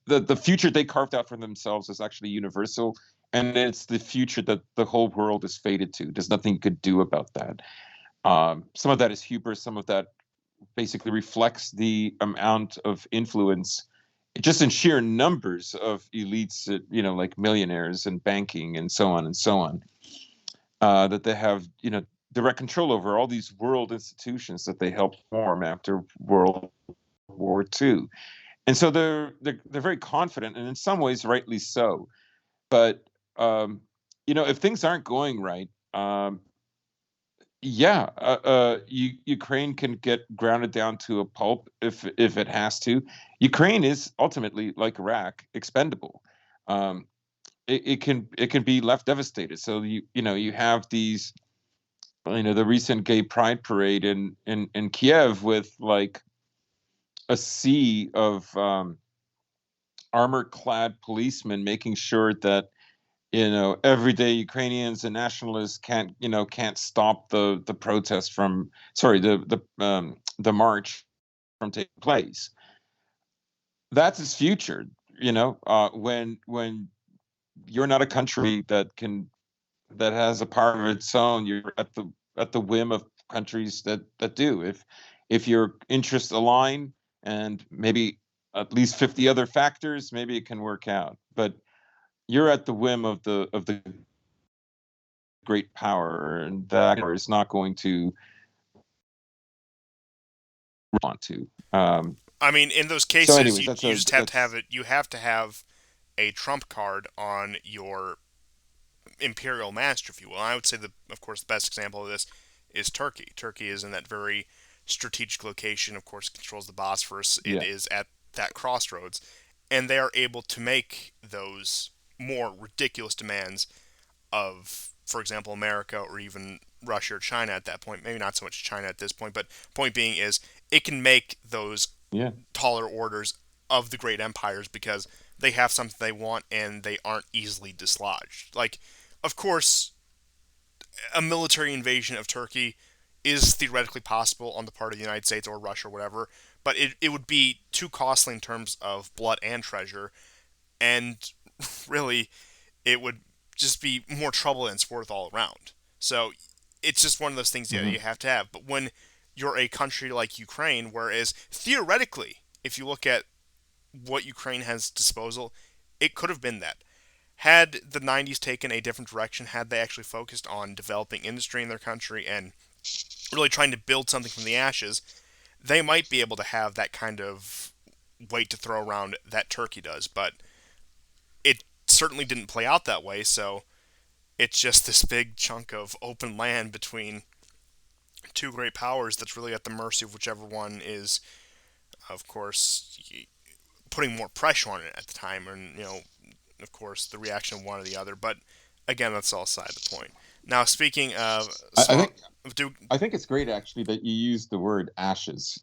Speaker 2: the future they carved out for themselves is actually universal, and it's the future that the whole world is fated to. There's nothing you could do about that. Some of that is hubris. Some of that basically reflects the amount of influence, just in sheer numbers of elites, like millionaires and banking and so on, that they have, direct control over all these world institutions that they helped form after World War II. And so they're very confident, and in some ways, rightly so. But if things aren't going right, yeah, Ukraine can get grounded down to a pulp if it has to. Ukraine is ultimately, like Iraq, expendable. Um, it can be left devastated. So you have these, the recent gay pride parade in Kiev with like a sea of armor-clad policemen making sure that everyday Ukrainians and nationalists can't stop the protest from the march from taking place. That's its future. When you're not a country that has a power of its own, you're at the whim of countries that do. If your interests align and maybe at least 50 other factors, maybe it can work out. But you're at the whim of the great power, and that power is not going to want to.
Speaker 1: I mean, in those
Speaker 2: So,
Speaker 1: cases,
Speaker 2: anyways,
Speaker 1: you just have to have it. You have to have a trump card on your imperial master, if you will. I would say of course, the best example of this is Turkey. Turkey is in that very strategic location. Of course, controls the Bosphorus. It
Speaker 2: yeah,
Speaker 1: is at that crossroads, and they are able to make those more ridiculous demands of, for example, America or even Russia or China at that point. Maybe not so much China at this point, but point being is it can make those
Speaker 2: yeah.
Speaker 1: taller orders of the great empires because they have something they want and they aren't easily dislodged. Like, of course, a military invasion of Turkey is theoretically possible on the part of the United States or Russia or whatever, but it would be too costly in terms of blood and treasure, and really, it would just be more trouble than it's worth all around. So it's just one of those things that
Speaker 2: Hmm.
Speaker 1: you have to have. But when you're a country like Ukraine, whereas theoretically, if you look at what Ukraine has disposal, it could have been that. Had the 90s taken a different direction, had they actually focused on developing industry in their country and really trying to build something from the ashes, they might be able to have that kind of weight to throw around that Turkey does. But it certainly didn't play out that way, so it's just this big chunk of open land between two great powers that's really at the mercy of whichever one is, of course, putting more pressure on it at the time, and of course, the reaction of one or the other. But again, that's all aside the point. Now, speaking of
Speaker 2: I, I
Speaker 1: small,
Speaker 2: think
Speaker 1: do
Speaker 2: I think it's great actually that you use the word ashes,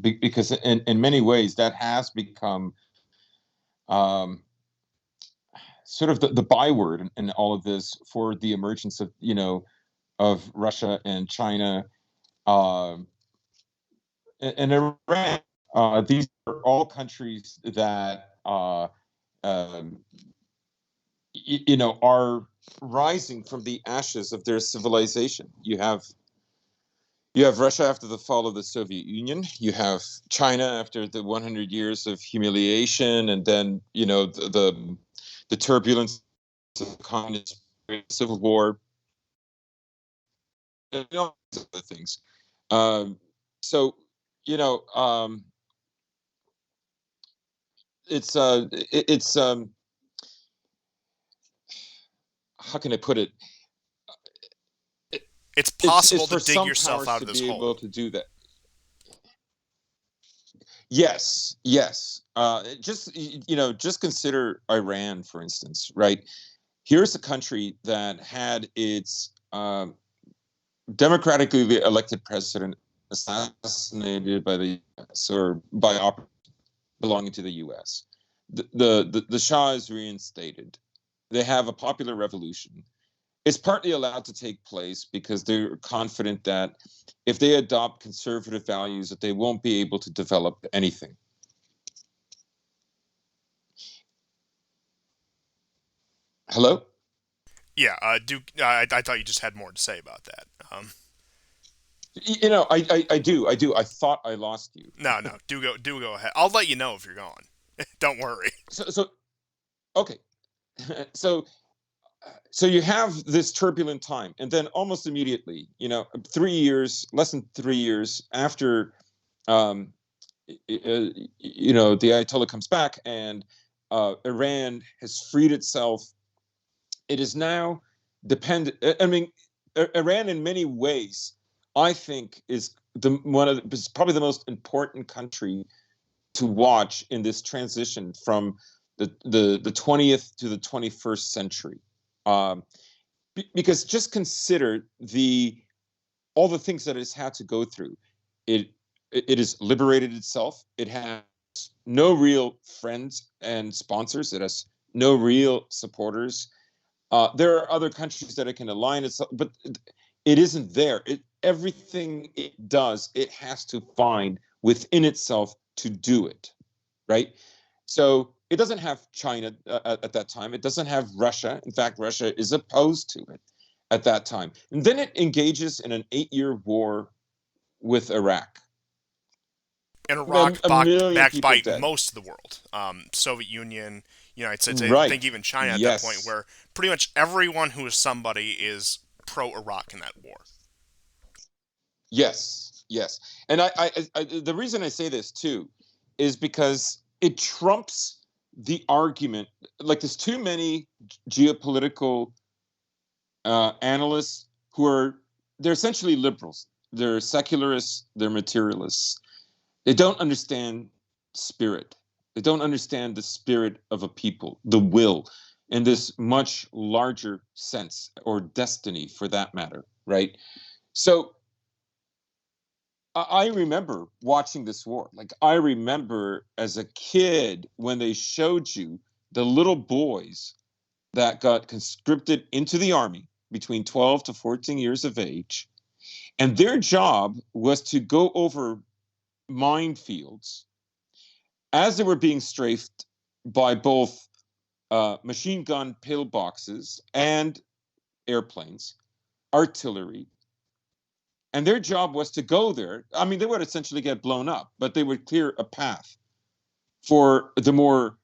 Speaker 2: because in many ways that has become um, sort of the byword in all of this for the emergence of Russia and China, um, and Iran. These are all countries that um, are rising from the ashes of their civilization. You have Russia after the fall of the Soviet Union. You have China after the 100 years of humiliation, and then the turbulence of the communist civil war, and all these other things. Um, so you know, it's how can I put it?
Speaker 1: it's
Speaker 2: It's
Speaker 1: possible to
Speaker 2: for
Speaker 1: dig
Speaker 2: some
Speaker 1: yourself
Speaker 2: powers
Speaker 1: out
Speaker 2: to
Speaker 1: of this
Speaker 2: be able
Speaker 1: hole.
Speaker 2: to do that. Yes, yes. Just consider Iran, for instance, right? Here's a country that had its democratically elected president assassinated by the U.S. or belonging to the U.S. The Shah is reinstated. They have a popular revolution. It's partly allowed to take place because they're confident that if they adopt conservative values, that they won't be able to develop anything. Hello?
Speaker 1: Yeah, do I thought you just had more to say about that.
Speaker 2: I do. I thought I lost you.
Speaker 1: No, no, do go ahead. I'll let you know if you're gone. Don't worry.
Speaker 2: So okay. so so you have this turbulent time, and then almost immediately, 3 years, less than 3 years after, um, the Ayatollah comes back and Iran has freed itself. It is now dependent. I mean, Iran, in many ways, I think, is is probably the most important country to watch in this transition from the 20th to the 21st century. Um, because just consider the all the things that it's had to go through. It it has liberated itself. It has no real friends and sponsors. It has no real supporters. There are other countries that it can align itself, but it isn't there. Everything it does, it has to find within itself to do it, right? So it doesn't have China at that time. It doesn't have Russia. In fact, Russia is opposed to it at that time. And then it engages in an 8-year war with Iraq.
Speaker 1: In Iraq,
Speaker 2: A million
Speaker 1: backed
Speaker 2: people
Speaker 1: by
Speaker 2: dead.
Speaker 1: most of the world, Soviet Union, United States, I think
Speaker 2: Right.
Speaker 1: even China at that point,
Speaker 2: Yes.
Speaker 1: where pretty much everyone who is somebody is pro-Iraq in that war.
Speaker 2: Yes. Yes. And the reason I say this too is because it trumps the argument. Like there's too many geopolitical analysts who they're essentially liberals. They're secularists. They're materialists. They don't understand spirit. They don't understand the spirit of a people, the will, in this much larger sense, or destiny for that matter, right? So I remember watching this war. Like I remember as a kid when they showed you the little boys that got conscripted into the army between 12 to 14 years of age. And their job was to go over minefields as they were being strafed by both machine gun pillboxes and airplanes, artillery. And their job was to go there. I mean, they would essentially get blown up, but they would clear a path for the more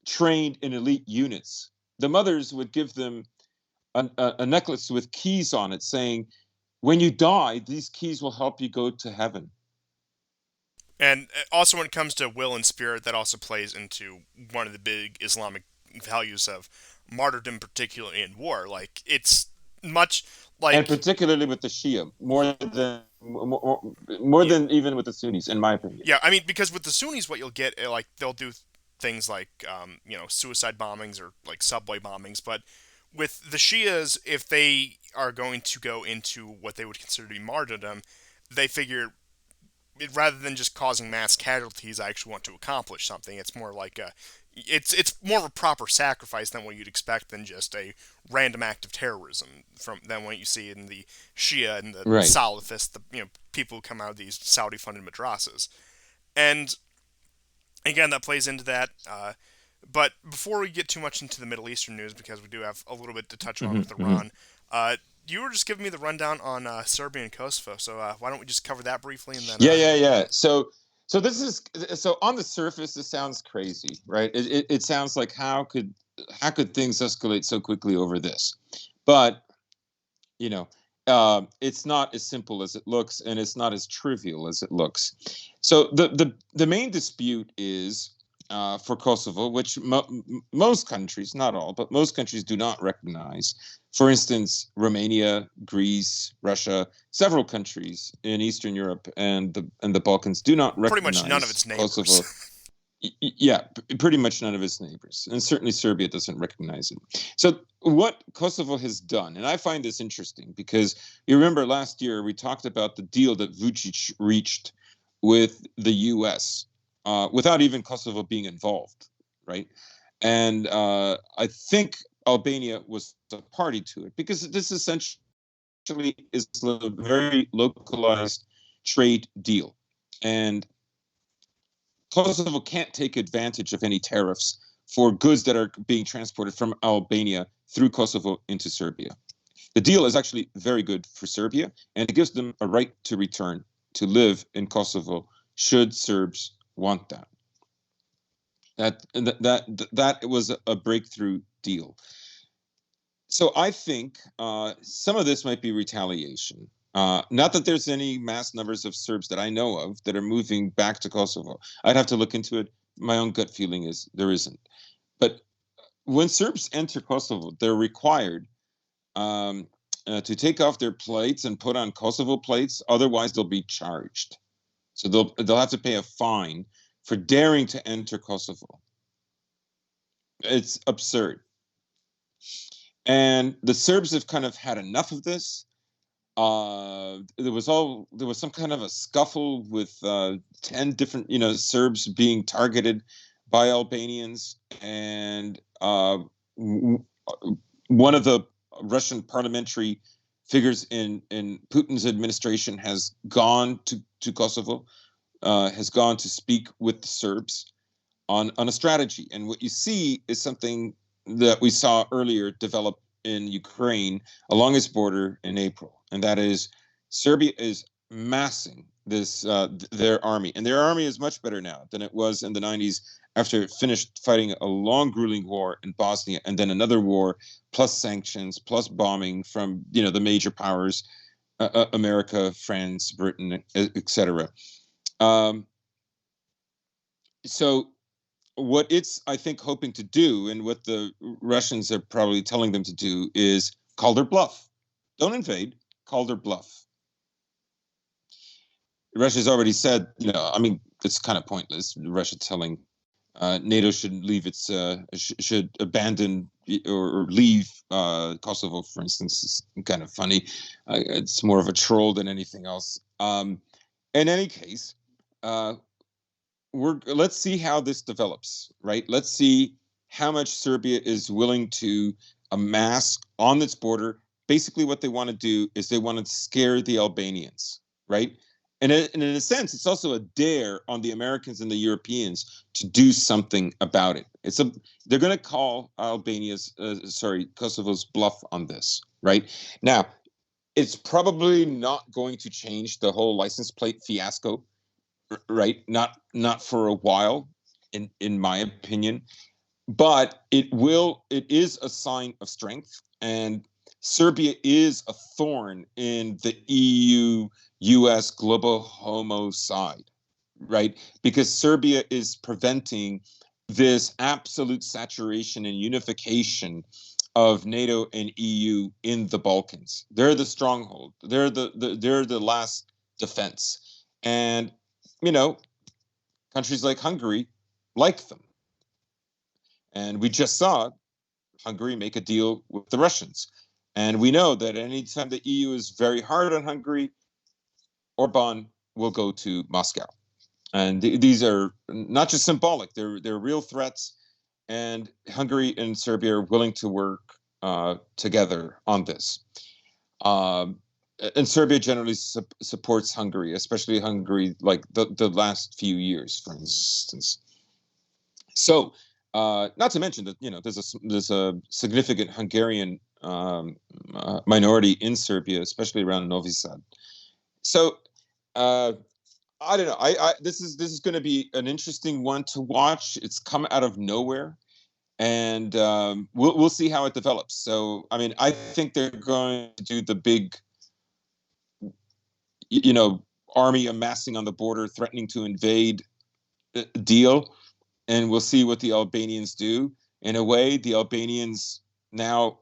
Speaker 2: trained and elite units. The mothers would give them a necklace with keys on it saying, when you die, these keys will help you go to heaven.
Speaker 1: And also, when it comes to will and spirit, that also plays into one of the big Islamic values of martyrdom, particularly in war. Like it's much
Speaker 2: And
Speaker 1: like
Speaker 2: particularly with the Shia, more
Speaker 1: yeah,
Speaker 2: than even with the Sunnis, in my opinion.
Speaker 1: yeah. I mean, because with the Sunnis, what you'll get, like they'll do things like suicide bombings or like subway bombings, but with the Shias, if they are going to go into what they would consider to be martyrdom, they figure rather than just causing mass casualties, I actually want to accomplish something. It's more like it's more of a proper sacrifice than what you'd expect than just a random act of terrorism from than what you see in the Shia and the
Speaker 2: Right.
Speaker 1: Salafists, the people who come out of these Saudi-funded madrasas, and again that plays into that. But before we get too much into the Middle Eastern news, because we do have a little bit to touch on
Speaker 2: Mm-hmm,
Speaker 1: with
Speaker 2: mm-hmm.
Speaker 1: Iran, you were just giving me the rundown on Serbia and Kosovo. So why don't we just cover that briefly and then
Speaker 2: Yeah. So this is so on the surface, this sounds crazy, right? It sounds like how could things escalate so quickly over this? But you know, it's not as simple as it looks, and it's not as trivial as it looks. So the main dispute is for Kosovo, which most countries, not all, but most countries do not recognize. For instance, Romania, Greece, Russia, several countries in Eastern Europe and the Balkans do not
Speaker 1: pretty much none of
Speaker 2: recognize
Speaker 1: its neighbors.
Speaker 2: Kosovo. Yeah, pretty much none of its neighbors, and certainly Serbia doesn't recognize it. So what Kosovo has done, and I find this interesting because you remember last year we talked about the deal that Vucic reached with the U.S. Without even Kosovo being involved, right? And I think Albania was a party to it because this essentially is a very localized trade deal, and Kosovo can't take advantage of any tariffs for goods that are being transported from Albania through Kosovo into Serbia. The deal is actually very good for Serbia, and it gives them a right to return to live in Kosovo should Serbs want that. That was a breakthrough deal. So I think some of this might be retaliation. Not that there's any mass numbers of Serbs that I know of that are moving back to Kosovo. I'd have to look into it. My own gut feeling is there isn't. But when Serbs enter Kosovo, they're required to take off their plates and put on Kosovo plates. Otherwise, they'll be charged. So they'll have to pay a fine for daring to enter Kosovo. It's absurd. And the Serbs have kind of had enough of this. There was some kind of a scuffle with 10 different Serbs being targeted by Albanians, and one of the Russian parliamentary figures in Putin's administration has gone to Kosovo, has gone to speak with the Serbs on a strategy. And what you see is something that we saw earlier develop in Ukraine along its border in April, and that is Serbia is massing their army, and their army is much better now than it was in the 90s after it finished fighting a long, grueling war in Bosnia, and then another war, plus sanctions, plus bombing from the major powers, America, France, Britain, etc. Um, so what it's, I think, hoping to do, and what the Russians are probably telling them to do, is call their bluff. Don't invade, call their bluff. Russia's already said, I mean, it's kind of pointless. Russia telling NATO should leave its, should abandon or leave Kosovo, for instance, is kind of funny. It's more of a troll than anything else. In any case, let's see how this develops, right? Let's see how much Serbia is willing to amass on its border. Basically, what they want to do is they want to scare the Albanians, right? And in a sense, it's also a dare on the Americans and the Europeans to do something about it. They're going to call Kosovo's bluff on this, right? Now, it's probably not going to change the whole license plate fiasco, right? Not for a while, in my opinion, but it is a sign of strength, and Serbia is a thorn in the EU US global homo side, right? Because Serbia is preventing this absolute saturation and unification of NATO and EU in the Balkans. They're the stronghold. They're the last defense. And countries like Hungary like them. And we just saw Hungary make a deal with the Russians. And we know that anytime the EU is very hard on Hungary, Orban will go to Moscow. And these are not just symbolic, they're real threats. And Hungary and Serbia are willing to work together on this. And Serbia generally supports Hungary, especially Hungary, like the last few years, for instance. So, not to mention that there's a significant Hungarian minority in Serbia, especially around Novi Sad. So, I don't know. This is going to be an interesting one to watch. It's come out of nowhere, and we'll see how it develops. So, I mean, I think they're going to do the big, army amassing on the border, threatening to invade deal, and we'll see what the Albanians do. In a way, the Albanians now,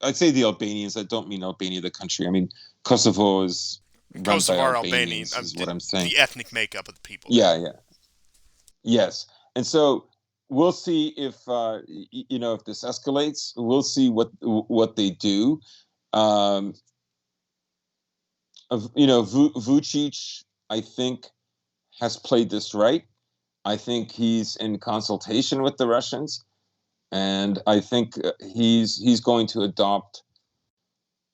Speaker 2: I'd say the Albanians, I don't mean Albania, the country. I mean, Kosovo is run by
Speaker 1: Kosovar Albanian,
Speaker 2: Albanians, is what I'm saying.
Speaker 1: the ethnic makeup of the people there.
Speaker 2: Yeah, yeah. Yes. And so we'll see if this escalates. We'll see what they do. Vucic, I think, has played this right. I think he's in consultation with the Russians, and I think he's going to adopt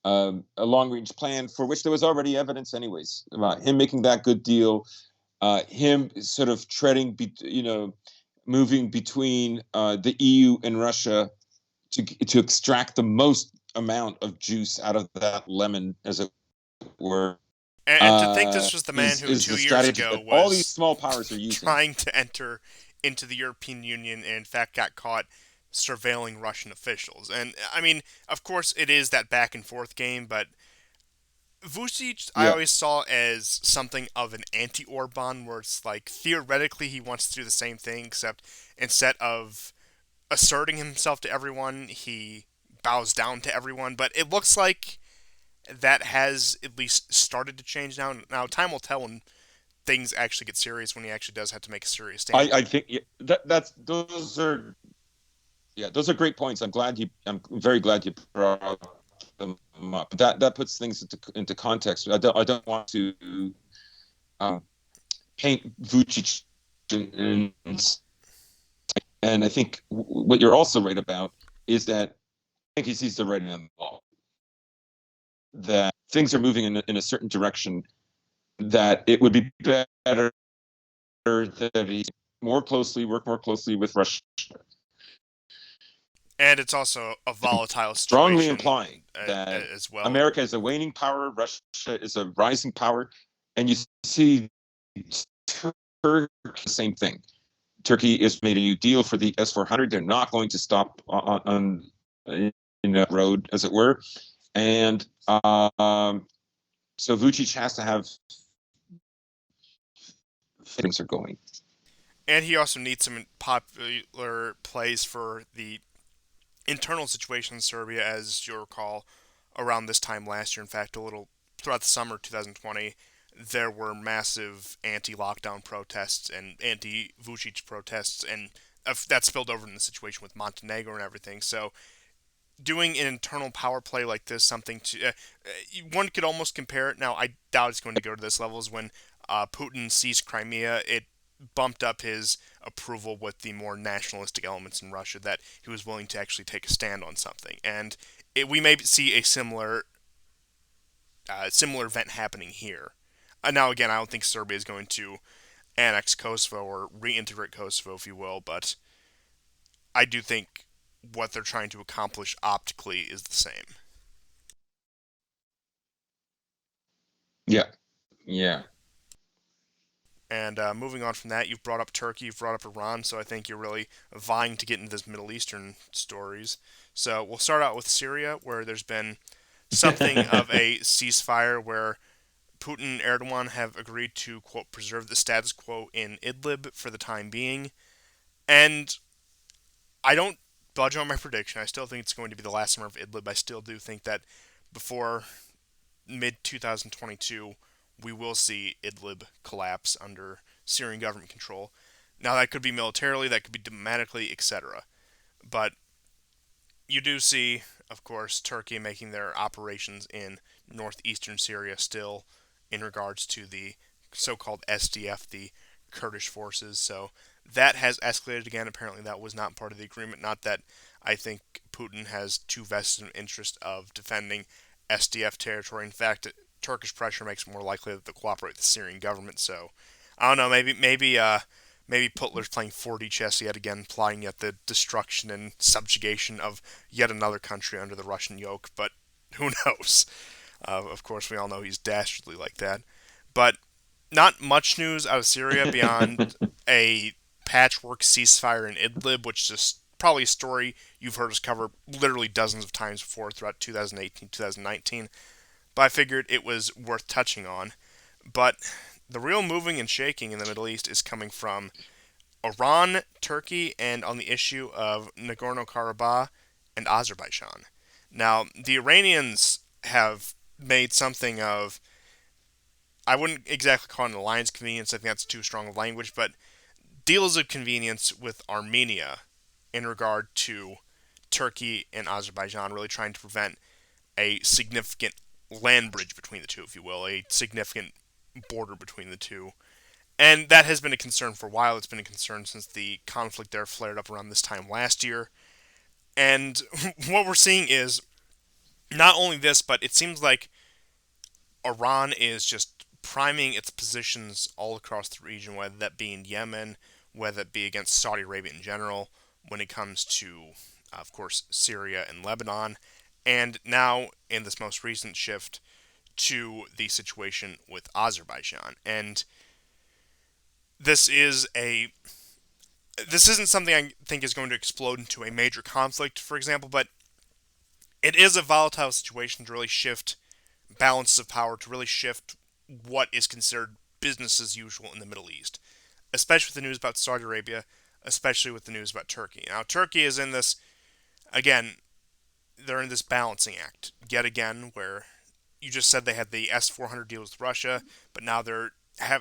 Speaker 2: a long-range plan for which there was already evidence, anyways, about him making that good deal, him sort of moving between the EU and Russia to extract the most amount of juice out of that lemon, as it were.
Speaker 1: And to think this was the man who
Speaker 2: Is the
Speaker 1: 2 years
Speaker 2: strategy
Speaker 1: ago
Speaker 2: that all these
Speaker 1: was
Speaker 2: small powers are using.
Speaker 1: trying to enter into the European Union and in fact got caught surveilling Russian officials. And I mean, of course, it is that back and forth game, but Vucic I
Speaker 2: Yeah.
Speaker 1: always saw as something of an anti-Orban, where it's like theoretically he wants to do the same thing, except instead of asserting himself to everyone, he bows down to everyone. But it looks like that has at least started to change now. Now time will tell when things actually get serious, when he actually does have to make a serious stand.
Speaker 2: I think that's those are great points. I'm very glad you brought them up. That puts things into context. I don't want to um, paint Vucic and I think what you're also right about is that I think he sees the writing on the wall, that things are moving in a certain direction, that it would be better that he work more closely with Russia,
Speaker 1: And it's also a volatile
Speaker 2: strongly
Speaker 1: situation
Speaker 2: implying that
Speaker 1: as well.
Speaker 2: America is a waning power, Russia is a rising power, and you see Turkey the same thing. Turkey has made a new deal for the S-400. They're not going to stop on in that road, as it were, and so Vucic has to have things are going.
Speaker 1: And he also needs some popular plays for the internal situation in Serbia, as you'll recall, around this time last year. In fact, a little throughout the summer 2020, there were massive anti-lockdown protests and anti-Vucic protests, and that spilled over in the situation with Montenegro and everything. So doing an internal power play like this, something to one could almost compare it. Now, I doubt it's going to go to this level. Is when Putin seized Crimea, it bumped up his approval with the more nationalistic elements in Russia that he was willing to actually take a stand on something, and we may see a similar event happening here. Now, again, I don't think Serbia is going to annex Kosovo or reintegrate Kosovo, if you will, but I do think what they're trying to accomplish optically is the same.
Speaker 2: Yeah, yeah.
Speaker 1: And moving on from that, you've brought up Turkey, you've brought up Iran, so I think you're really vying to get into this Middle Eastern stories. So we'll start out with Syria, where there's been something of a ceasefire where Putin and Erdogan have agreed to, quote, preserve the status quo in Idlib for the time being. And I don't budge on my prediction. I still think it's going to be the last summer of Idlib. I still do think that before mid 2022, we will see Idlib collapse under Syrian government control. Now, that could be militarily, that could be diplomatically, etc. But you do see, of course, Turkey making their operations in northeastern Syria still in regards to the so called SDF, the Kurdish forces. So that has escalated again. Apparently, that was not part of the agreement. Not that I think Putin has too vested an interest of defending SDF territory. In fact, Turkish pressure makes it more likely that they'll cooperate with the Syrian government. So I don't know. Maybe Putler's playing 4D chess yet again, plotting yet the destruction and subjugation of yet another country under the Russian yoke. But who knows? Of course, we all know he's dastardly like that. But not much news out of Syria beyond a patchwork ceasefire in Idlib, which is probably a story you've heard us cover literally dozens of times before throughout 2018, 2019. But I figured it was worth touching on. But the real moving and shaking in the Middle East is coming from Iran, Turkey, and on the issue of Nagorno-Karabakh and Azerbaijan. Now, the Iranians have made something of, I wouldn't exactly call it an alliance convenience, I think that's too strong of language, but deals of convenience with Armenia in regard to Turkey and Azerbaijan, really trying to prevent a significant land bridge between the two, if you will, a significant border between the two. And that has been a concern for a while. It's been a concern since the conflict there flared up around this time last year. And what we're seeing is not only this, but it seems like Iran is just priming its positions all across the region, whether that be in Yemen, whether it be against Saudi Arabia in general, when it comes to, of course, Syria and Lebanon, and now in this most recent shift to the situation with Azerbaijan. And this is a this isn't something I think is going to explode into a major conflict, for example, but it is a volatile situation to really shift balances of power, to really shift what is considered business as usual in the Middle East, especially with the news about Saudi Arabia, especially with the news about Turkey. Now, Turkey is in this, again, they're in this balancing act, yet again, where you just said they had the S-400 deal with Russia, but now they're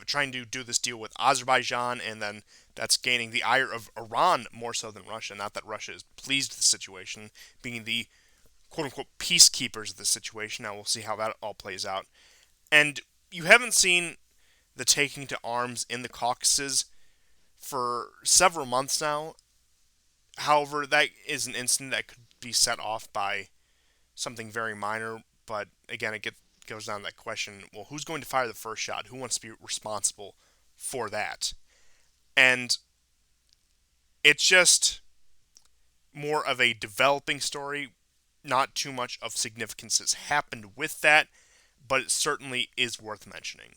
Speaker 1: trying to do this deal with Azerbaijan, and then that's gaining the ire of Iran more so than Russia. Not that Russia is pleased with the situation, being the quote unquote peacekeepers of the situation. Now we'll see how that all plays out. And you haven't seen the taking to arms in the Caucasus for several months now. However, that is an incident that could be set off by something very minor. But again, goes down to that question: well, who's going to fire the first shot? Who wants to be responsible for that? And it's just more of a developing story. Not too much of significance has happened with that, but it certainly is worth mentioning.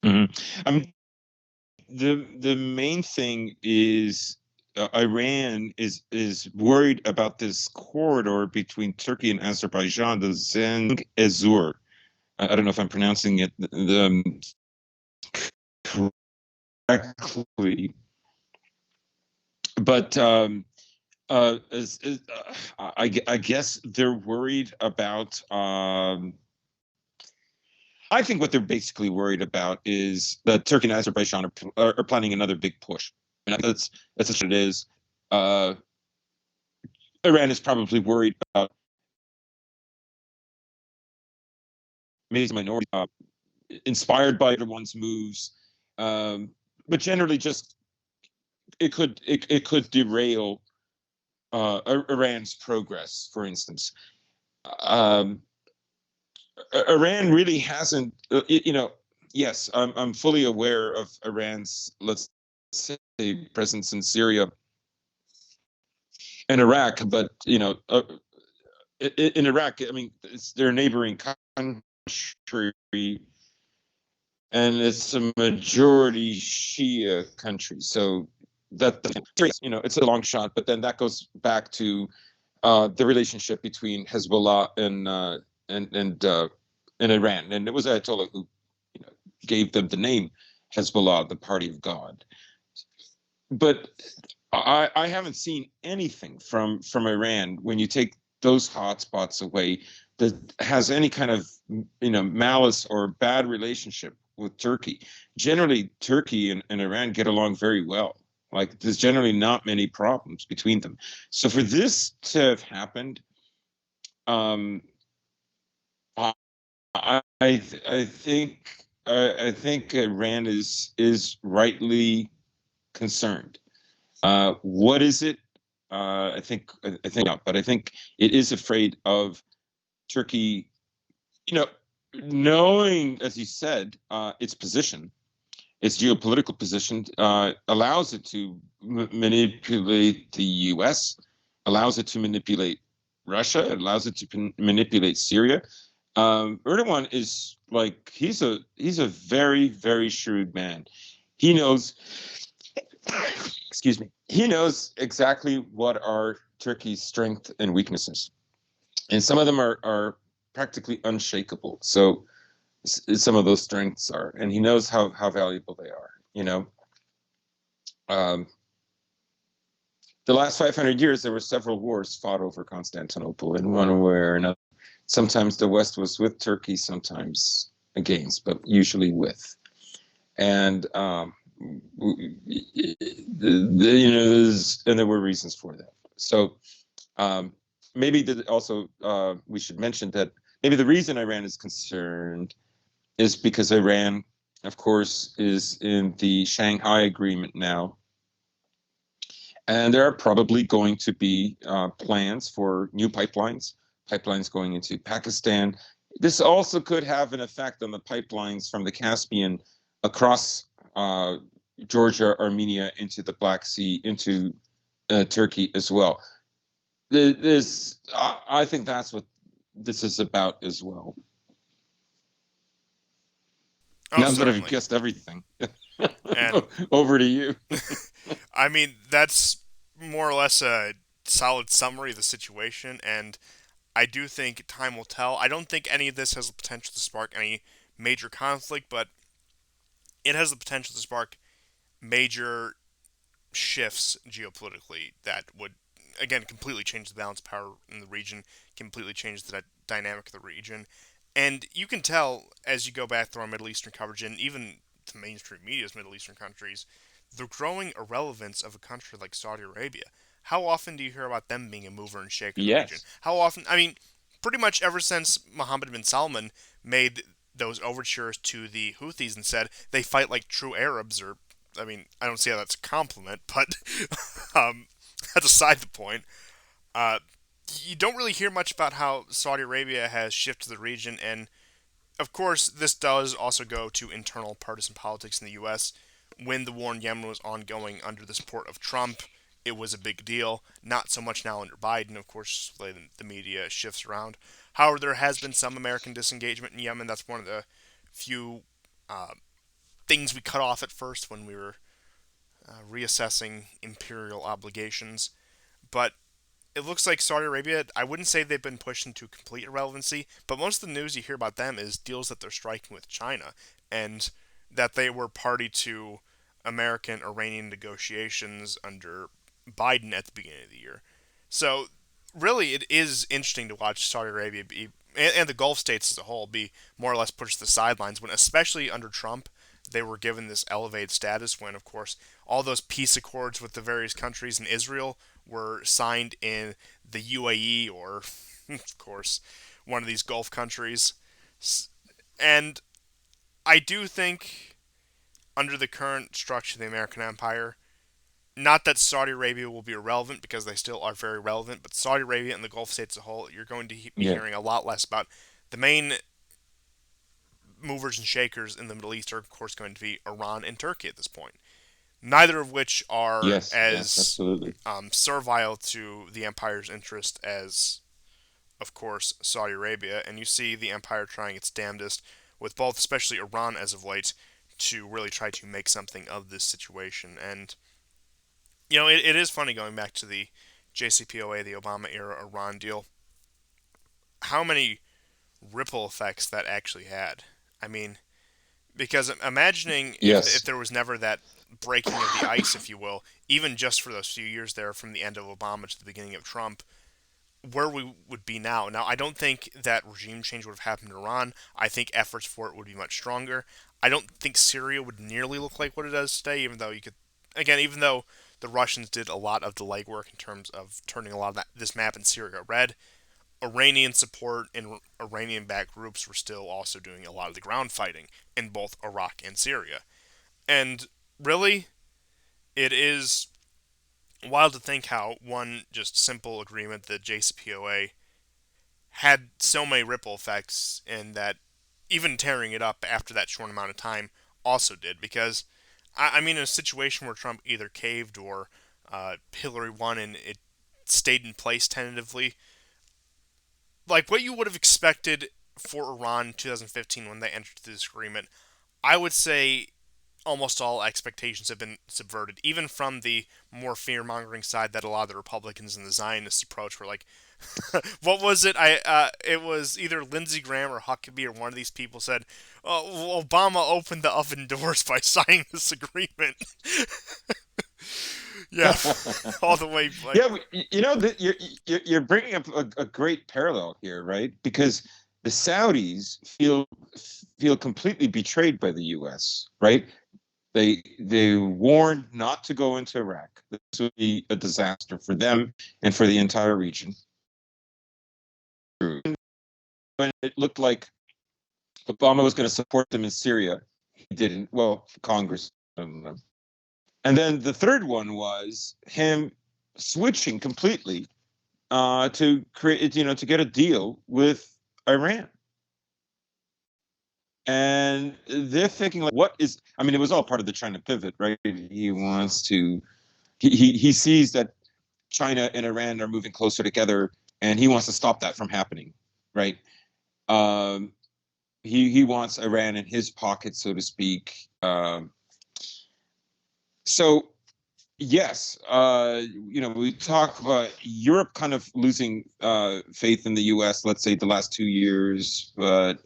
Speaker 2: Hmm. I mean, the main thing is Iran is worried about this corridor between Turkey and Azerbaijan, the Zeng Ezur. I don't know if I'm pronouncing it correctly, but I guess they're worried about. I think what they're basically worried about is that Turkey and Azerbaijan are planning another big push. And that's what it is. Uh, Iran is probably worried about maybe minority, inspired by everyone's moves, um, but generally just it could derail Iran's progress. For instance, um, Iran really hasn't, yes, I'm fully aware of Iran's, let's say, presence in Syria and Iraq, but in Iraq, I mean, it's their neighboring country, and it's a majority Shia country, so that it's a long shot. But then that goes back to the relationship between Hezbollah and and uh, and Iran, and it was Ayatollah who gave them the name Hezbollah, the Party of God. But I haven't seen anything from Iran when you take those hotspots away that has any kind of malice or bad relationship with Turkey. Generally, Turkey and Iran get along very well. Like there's generally not many problems between them. So for this to have happened, um, I think I think Iran is rightly concerned. What is it? I think not, but I think it is afraid of Turkey. You know, knowing, as you said, its position, its geopolitical position, allows it to manipulate the U.S., allows it to manipulate Russia, allows it to manipulate Syria. Erdogan is like he's a very shrewd man. He knows, excuse me, he knows exactly what are Turkey's strengths and weaknesses, and some of them are practically unshakable. So some of those strengths are, and he knows how valuable they are. Um, the last 500 years, there were several wars fought over Constantinople in one way or another. Sometimes the West was with Turkey, sometimes against, but usually with. And and there were reasons for that. So maybe also we should mention that maybe the reason Iran is concerned is because Iran, of course, is in the Shanghai Agreement now, and there are probably going to be plans for new pipelines going into Pakistan. This also could have an effect on the pipelines from the Caspian across Georgia, Armenia, into the Black Sea, into Turkey as well. I think that's what this is about as well.
Speaker 1: Oh,
Speaker 2: Now that I've
Speaker 1: certainly.
Speaker 2: guessed everything,
Speaker 1: And
Speaker 2: over to you.
Speaker 1: I mean, that's more or less a solid summary of the situation, and I do think time will tell. I don't think any of this has the potential to spark any major conflict, but it has the potential to spark major shifts geopolitically that would, again, completely change the balance of power in the region, completely change the dynamic of the region. And you can tell as you go back through our Middle Eastern coverage, and even the mainstream media's Middle Eastern countries, the growing irrelevance of a country like Saudi Arabia. how often do you hear about them being a mover and shaker in the region?
Speaker 2: Yes.
Speaker 1: How often? I mean, pretty much ever since Mohammed bin Salman made those overtures to the Houthis and said they fight like true Arabs, or I mean, I don't see how that's a compliment, but um, that's aside the point. Uh, you don't really hear much about how Saudi Arabia has shifted the region, and of course, this does also go to internal partisan politics in the U.S. When the war in Yemen was ongoing under the support of Trump, it was a big deal. Not so much now under Biden. Of course, the media shifts around. However, there has been some American disengagement in Yemen. That's one of the few uh, things we cut off at first when we were reassessing imperial obligations. But it looks like Saudi Arabia, I wouldn't say they've been pushed into complete irrelevancy, but most of the news you hear about them is deals that they're striking with China and that they were party to American Iranian negotiations under Biden at the beginning of the year. So, really, it is interesting to watch Saudi Arabia be, and the Gulf states as a whole, be more or less pushed to the sidelines when, especially under Trump, they were given this elevated status when, of course, all those peace accords with the various countries in Israel were signed in the UAE or, of course, one of these Gulf countries. And I do think, under the current structure of the American empire, not that Saudi Arabia will be irrelevant because they still are very relevant, but Saudi Arabia and the Gulf states as a whole, you're going to be
Speaker 2: Yeah.
Speaker 1: hearing a lot less about. The main movers and shakers in the Middle East are, of course, going to be Iran and Turkey at this point. Neither of which are
Speaker 2: Yes. Yes.
Speaker 1: as
Speaker 2: Absolutely.
Speaker 1: servile to the empire's interest as, of course, Saudi Arabia. And you see the empire trying its damnedest with both, especially Iran as of late, to really try to make something of this situation. And, it is funny going back to the JCPOA, the Obama era Iran deal, how many ripple effects that actually had. I mean, because imagining if
Speaker 2: Yes.
Speaker 1: there was never that breaking of the ice, if you will, even just for those few years there from the end of Obama to the beginning of Trump, where we would be now. Now, I don't think that regime change would have happened in Iran. I think efforts for it would be much stronger. I don't think Syria would nearly look like what it does today, even though even though the Russians did a lot of the legwork in terms of turning a lot of this map in Syria red, Iranian support and Iranian backed groups were still also doing a lot of the ground fighting in both Iraq and Syria. And really, it is wild to think how one just simple agreement, the JCPOA, had so many ripple effects, and that even tearing it up after that short amount of time also did. Because, I mean, in a situation where Trump either caved or Hillary won and it stayed in place tentatively, like what you would have expected for Iran in 2015 when they entered this agreement, I would say almost all expectations have been subverted, even from the more fear mongering side that a lot of the Republicans and the Zionists approach were like, what was it? It was either Lindsey Graham or Huckabee or one of these people said, "Oh, Obama opened the oven doors by signing this agreement." Yeah, all the way like,
Speaker 2: Yeah, you're bringing up a great parallel here, right? Because the Saudis feel completely betrayed by the U.S., right? They warned not to go into Iraq. This would be a disaster for them and for the entire region. When it looked like Obama was going to support them in Syria, he didn't. Well, Congress. I don't know. And then the third one was him switching completely to create, to get a deal with Iran. And they're thinking, like, what is? I mean, it was all part of the China pivot, right? He wants to. He sees that China and Iran are moving closer together, and he wants to stop that from happening, right? Um, he wants Iran in his pocket, so to speak. So yes, we talk about Europe kind of losing faith in the U.S. Let's say the last 2 years, but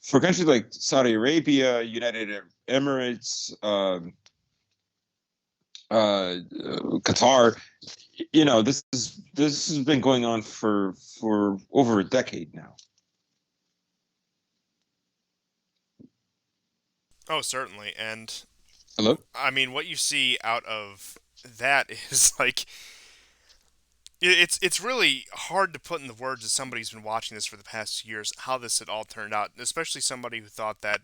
Speaker 2: for countries like Saudi Arabia, United Arab Emirates, Qatar, this has been going on for over a decade now.
Speaker 1: oh, certainly. And
Speaker 2: Hello.
Speaker 1: I mean, what you see out of that is like It's really hard to put in the words of somebody who's been watching this for the past years how this had all turned out, especially somebody who thought that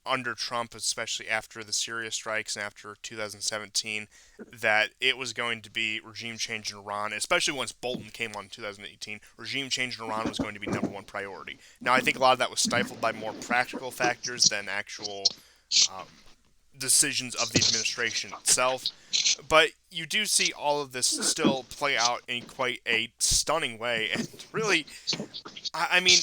Speaker 1: under Trump, especially after the Syria strikes and after 2017, that it was going to be regime change in Iran, especially once Bolton came on in 2018. Regime change in Iran was going to be number one priority. Now, I think a lot of that was stifled by more practical factors than actual decisions of the administration itself. But you do see all of this still play out in quite a stunning way, and really, I mean,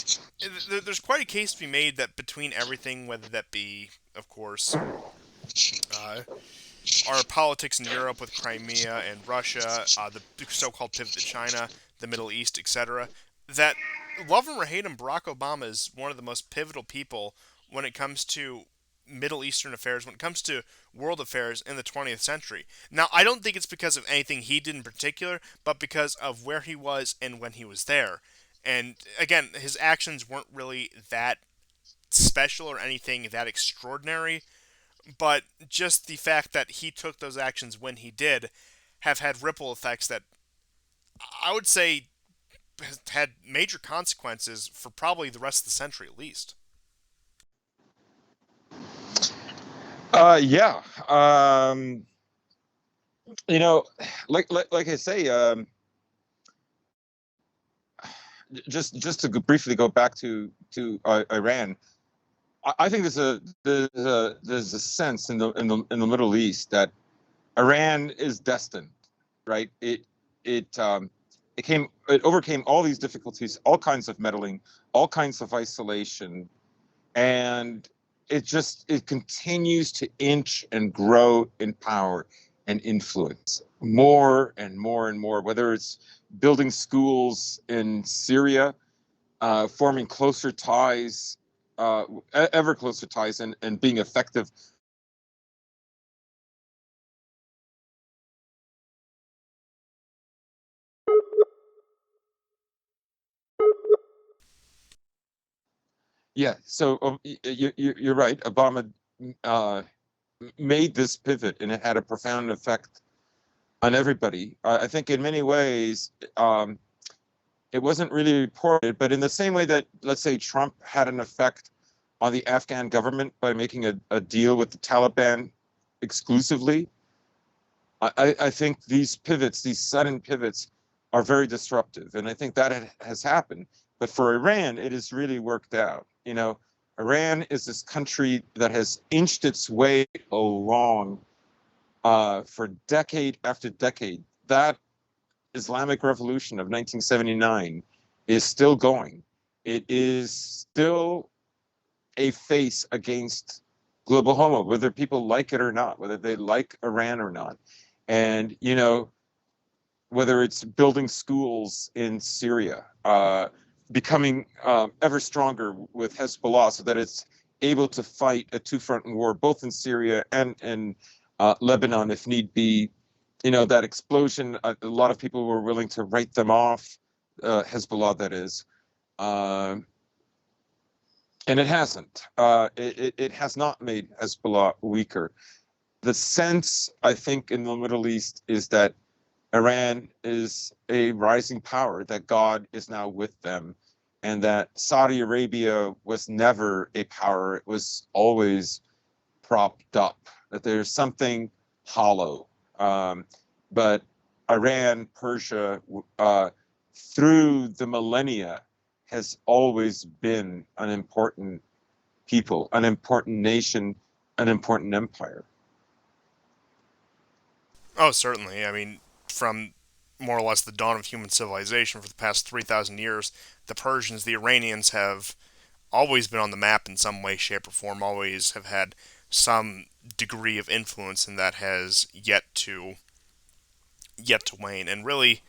Speaker 1: there's quite a case to be made that between everything, whether that be, of course, uh, our politics in Europe with Crimea and Russia, the so-called pivot to China, the Middle East, etc., that love him or hate him, Barack Obama is one of the most pivotal people when it comes to Middle Eastern affairs, when it comes to world affairs in the 20th century. Now, I don't think it's because of anything he did in particular, but because of where he was and when he was there. And again, his actions weren't really that special or anything that extraordinary, but just the fact that he took those actions when he did have had ripple effects that I would say has had major consequences for probably the rest of the century at least.
Speaker 2: Yeah. You know, like I say, just to briefly go back to Iran. I think there's a sense in the Middle East that Iran is destined, right? It overcame all these difficulties, all kinds of meddling, all kinds of isolation, and it continues to inch and grow in power and influence more and more and more. Whether it's building schools in Syria, forming closer ties, ever closer ties, and being effective. Yeah, so you're right. Obama uh, made this pivot, and it had a profound effect on everybody. I think in many ways, it wasn't really reported, but in the same way that, let's say, Trump had an effect on the Afghan government by making a deal with the Taliban exclusively, I think these pivots, these sudden pivots, are very disruptive, and I think that has happened. But for Iran, it has really worked out. Iran is this country that has inched its way along for decade after decade. That Islamic Revolution of 1979 is still going. It is still a face against global homo, whether people like it or not, whether they like Iran or not. And, whether it's building schools in Syria, becoming ever stronger with Hezbollah so that it's able to fight a two-front war, both in Syria and in Lebanon, if need be. That explosion, a lot of people were willing to write them off, Hezbollah, that is. Uh, and it hasn't. It has not made Hezbollah weaker. The sense, I think, in the Middle East is that Iran is a rising power, that God is now with them, and that Saudi Arabia was never a power. It was always propped up, that there's something hollow. But Iran, Persia, through the millennia, has always been an important people, an important nation, an important empire.
Speaker 1: Oh, certainly. I mean, from more or less the dawn of human civilization for the past 3,000 years, the Persians, the Iranians have always been on the map in some way, shape, or form, always have had some degree of influence, and that has yet to wane. And really,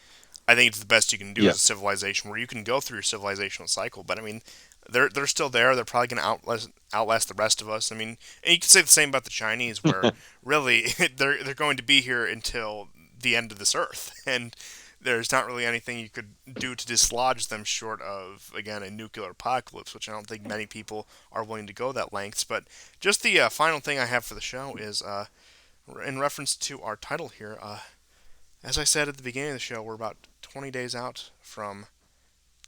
Speaker 1: I think it's the best you can do as
Speaker 2: Yeah.
Speaker 1: a civilization, where you can go through your civilizational cycle. But I mean, they're still there. They're probably going to outlast the rest of us. I mean, and you can say the same about the Chinese, where really they're going to be here until the end of this earth, and there's not really anything you could do to dislodge them short of, again, a nuclear apocalypse, which I don't think many people are willing to go that lengths. But just the final thing I have for the show is in reference to our title here. As I said at the beginning of the show, we're about 20 days out from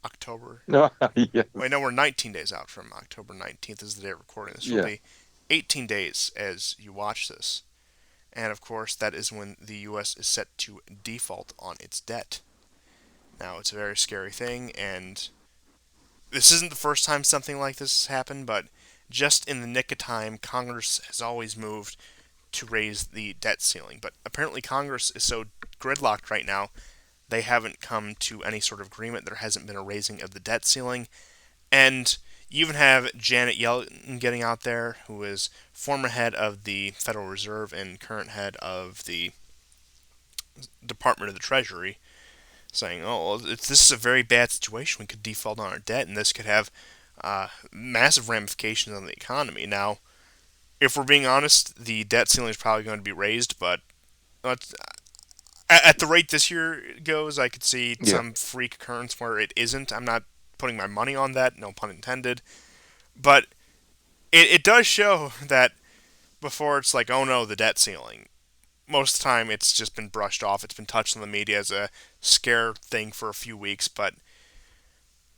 Speaker 1: October.
Speaker 2: No,
Speaker 1: Wait,
Speaker 2: yes,
Speaker 1: no, we're 19 days out from October 19th is the day of recording this. It'll
Speaker 2: yeah,
Speaker 1: be 18 days as you watch this. And of course, that is when the U.S. is set to default on its debt. Now, it's a very scary thing, and this isn't the first time something like this has happened, but just in the nick of time, Congress has always moved to raise the debt ceiling. But apparently, Congress is so gridlocked right now, they haven't come to any sort of agreement. There hasn't been a raising of the debt ceiling. And you even have Janet Yellen getting out there, who is former head of the Federal Reserve and current head of the Department of the Treasury, saying, "Oh, well, this is a very bad situation. We could default on our debt, and this could have massive ramifications on the economy." Now, if we're being honest, the debt ceiling is probably going to be raised, but at the rate this year goes, I could see
Speaker 2: yeah.
Speaker 1: some freak occurrence where it isn't. I'm not putting my money on that, no pun intended. But it does show that before it's like, oh no, the debt ceiling. Most of the time, it's just been brushed off. It's been touched on the media as a scare thing for a few weeks. But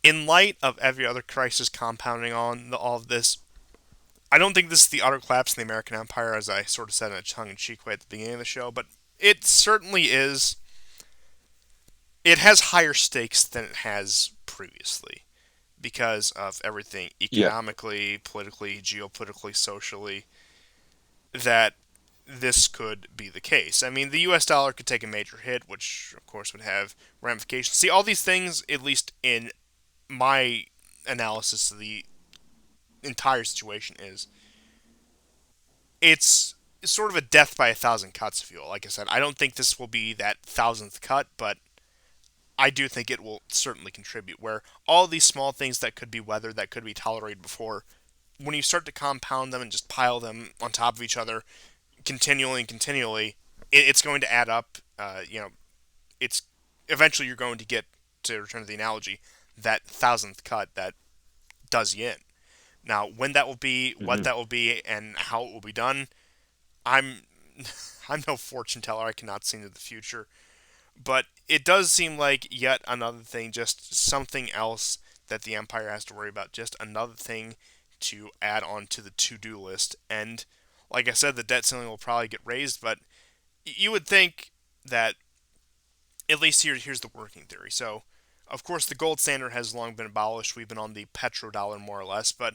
Speaker 1: in light of every other crisis compounding on all of this, I don't think this is the utter collapse in the American empire, as I sort of said in a tongue-in-cheek way at the beginning of the show. But it certainly is. It has higher stakes than it has previously because of everything
Speaker 2: Yeah.
Speaker 1: economically, politically, geopolitically, socially, that this could be the case. I mean, the US dollar could take a major hit, which of course would have ramifications. See, all these things, at least in my analysis of the entire situation, is it's sort of a death by a thousand cuts, if you will. Like I said, I don't think this will be that thousandth cut, but I do think it will certainly contribute. Where all these small things that could be weathered, that could be tolerated before, when you start to compound them and just pile them on top of each other continually and continually, it's going to add up. It's eventually you're going to get, to return to the analogy, that thousandth cut that does you in. Now, when that will be, what
Speaker 2: Hmm.
Speaker 1: that will be, and how it will be done, I'm I'm no fortune teller. I cannot see into the future, but it does seem like yet another thing, just something else that the Empire has to worry about, just another thing to add on to the to-do list. And like I said, the debt ceiling will probably get raised, but you would think that at least here's the working theory. So, of course, the gold standard has long been abolished. We've been on the petrodollar more or less, but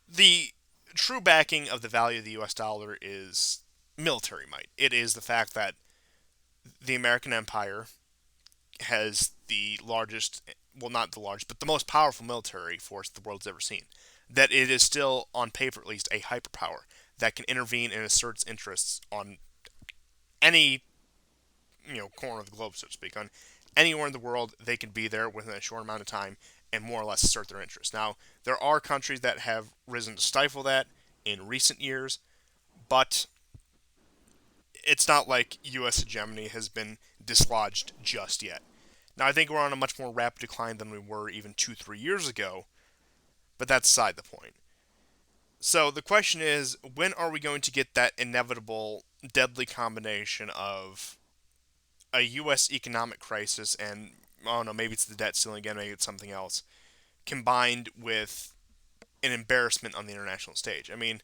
Speaker 1: the true backing of the value of the U.S. dollar is military might. It is the fact that the American empire has the largest, well, not the largest, but the most powerful military force the world's ever seen. That it is still, on paper at least, a hyperpower that can intervene and assert its interests on any corner of the globe, so to speak, on anywhere in the world. They can be there within a short amount of time and more or less assert their interests. Now, there are countries that have risen to stifle that in recent years, but it's not like U.S. hegemony has been dislodged just yet. Now, I think we're on a much more rapid decline than we were even 2, 3 years ago, but that's beside the point. So the question is, when are we going to get that inevitable, deadly combination of a U.S. economic crisis and, I don't know, maybe it's the debt ceiling again, maybe it's something else, combined with an embarrassment on the international stage? I mean,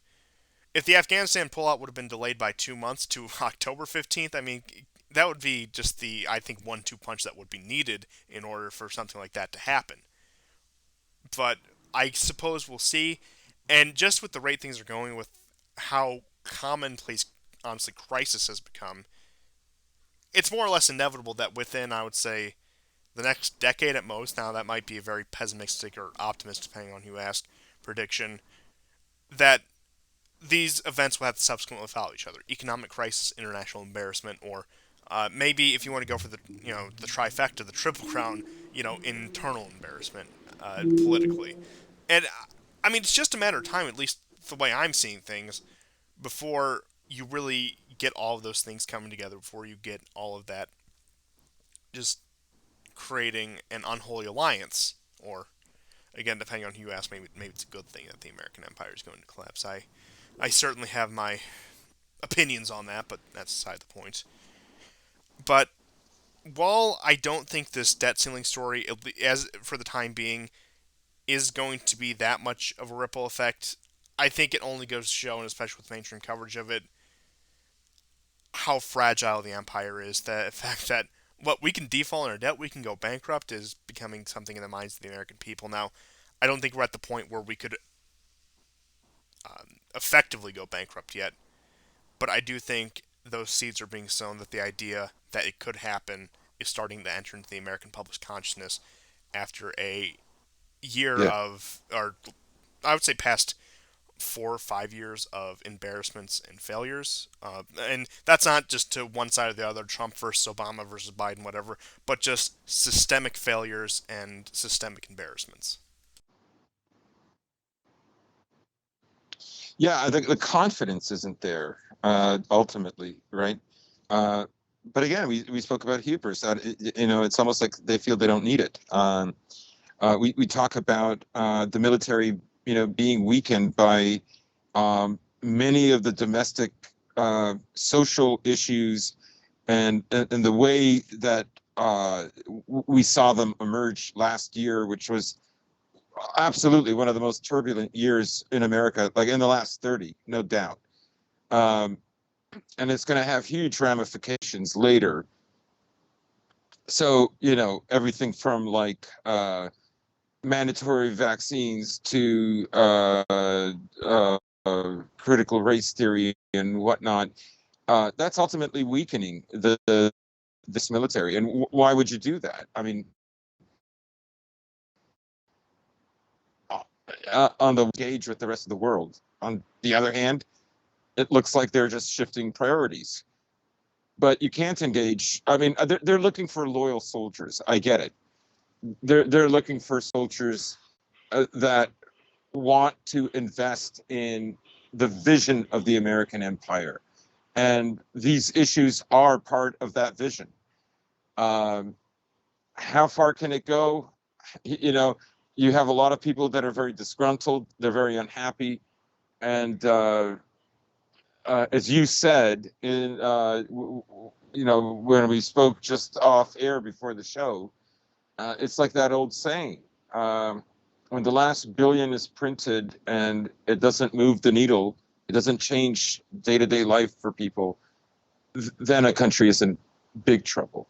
Speaker 1: if the Afghanistan pullout would have been delayed by 2 months to October 15th, I mean, that would be just the, I think, 1-2 punch that would be needed in order for something like that to happen. But I suppose we'll see. And just with the rate things are going, with how commonplace, honestly, crisis has become, it's more or less inevitable that within, I would say, the next decade at most, now that might be a very pessimistic or optimistic, depending on who you ask, prediction, that these events will have to subsequently follow each other: economic crisis, international embarrassment, or maybe if you want to go for the trifecta, the triple crown, internal embarrassment politically. And I mean, it's just a matter of time, at least the way I'm seeing things, before you really get all of those things coming together, before you get all of that just creating an unholy alliance, or again, depending on who you ask, maybe it's a good thing that the American empire is going to collapse. I certainly have my opinions on that, but that's beside the point. But while I don't think this debt ceiling story, as for the time being, is going to be that much of a ripple effect, I think it only goes to show, and especially with mainstream coverage of it, how fragile the empire is. The fact that what we can default on our debt, we can go bankrupt, is becoming something in the minds of the American people now. I don't think we're at the point where we could effectively go bankrupt yet, but I do think those seeds are being sown that the idea that it could happen is starting to enter into the American public's consciousness after a year
Speaker 2: Yeah.
Speaker 1: of, or I would say past 4 or 5 years of embarrassments and failures. And that's not just to one side or the other, Trump versus Obama versus Biden, whatever, but just systemic failures and systemic embarrassments.
Speaker 2: Yeah, I think the confidence isn't there ultimately, right? Uh, but again, we spoke about hubris. It's almost like they feel they don't need it. We talk about the military, being weakened by many of the domestic social issues and the way that we saw them emerge last year, which was absolutely one of the most turbulent years in America, like in the last 30, no doubt. Um, and it's going to have huge ramifications later. So, everything from like mandatory vaccines to critical race theory and whatnot, that's ultimately weakening this military. And why would you do that? I mean, on the gauge with the rest of the world. On the other hand, it looks like they're just shifting priorities. But you can't engage. I mean, they're looking for loyal soldiers. I get it. They're looking for soldiers that want to invest in the vision of the American empire, and these issues are part of that vision. Um, how far can it go? You know, you have a lot of people that are very disgruntled. They're very unhappy, and as you said when we spoke just off air before the show, it's like that old saying: when the last billion is printed and it doesn't move the needle, it doesn't change day-to-day life for people, then a country is in big trouble.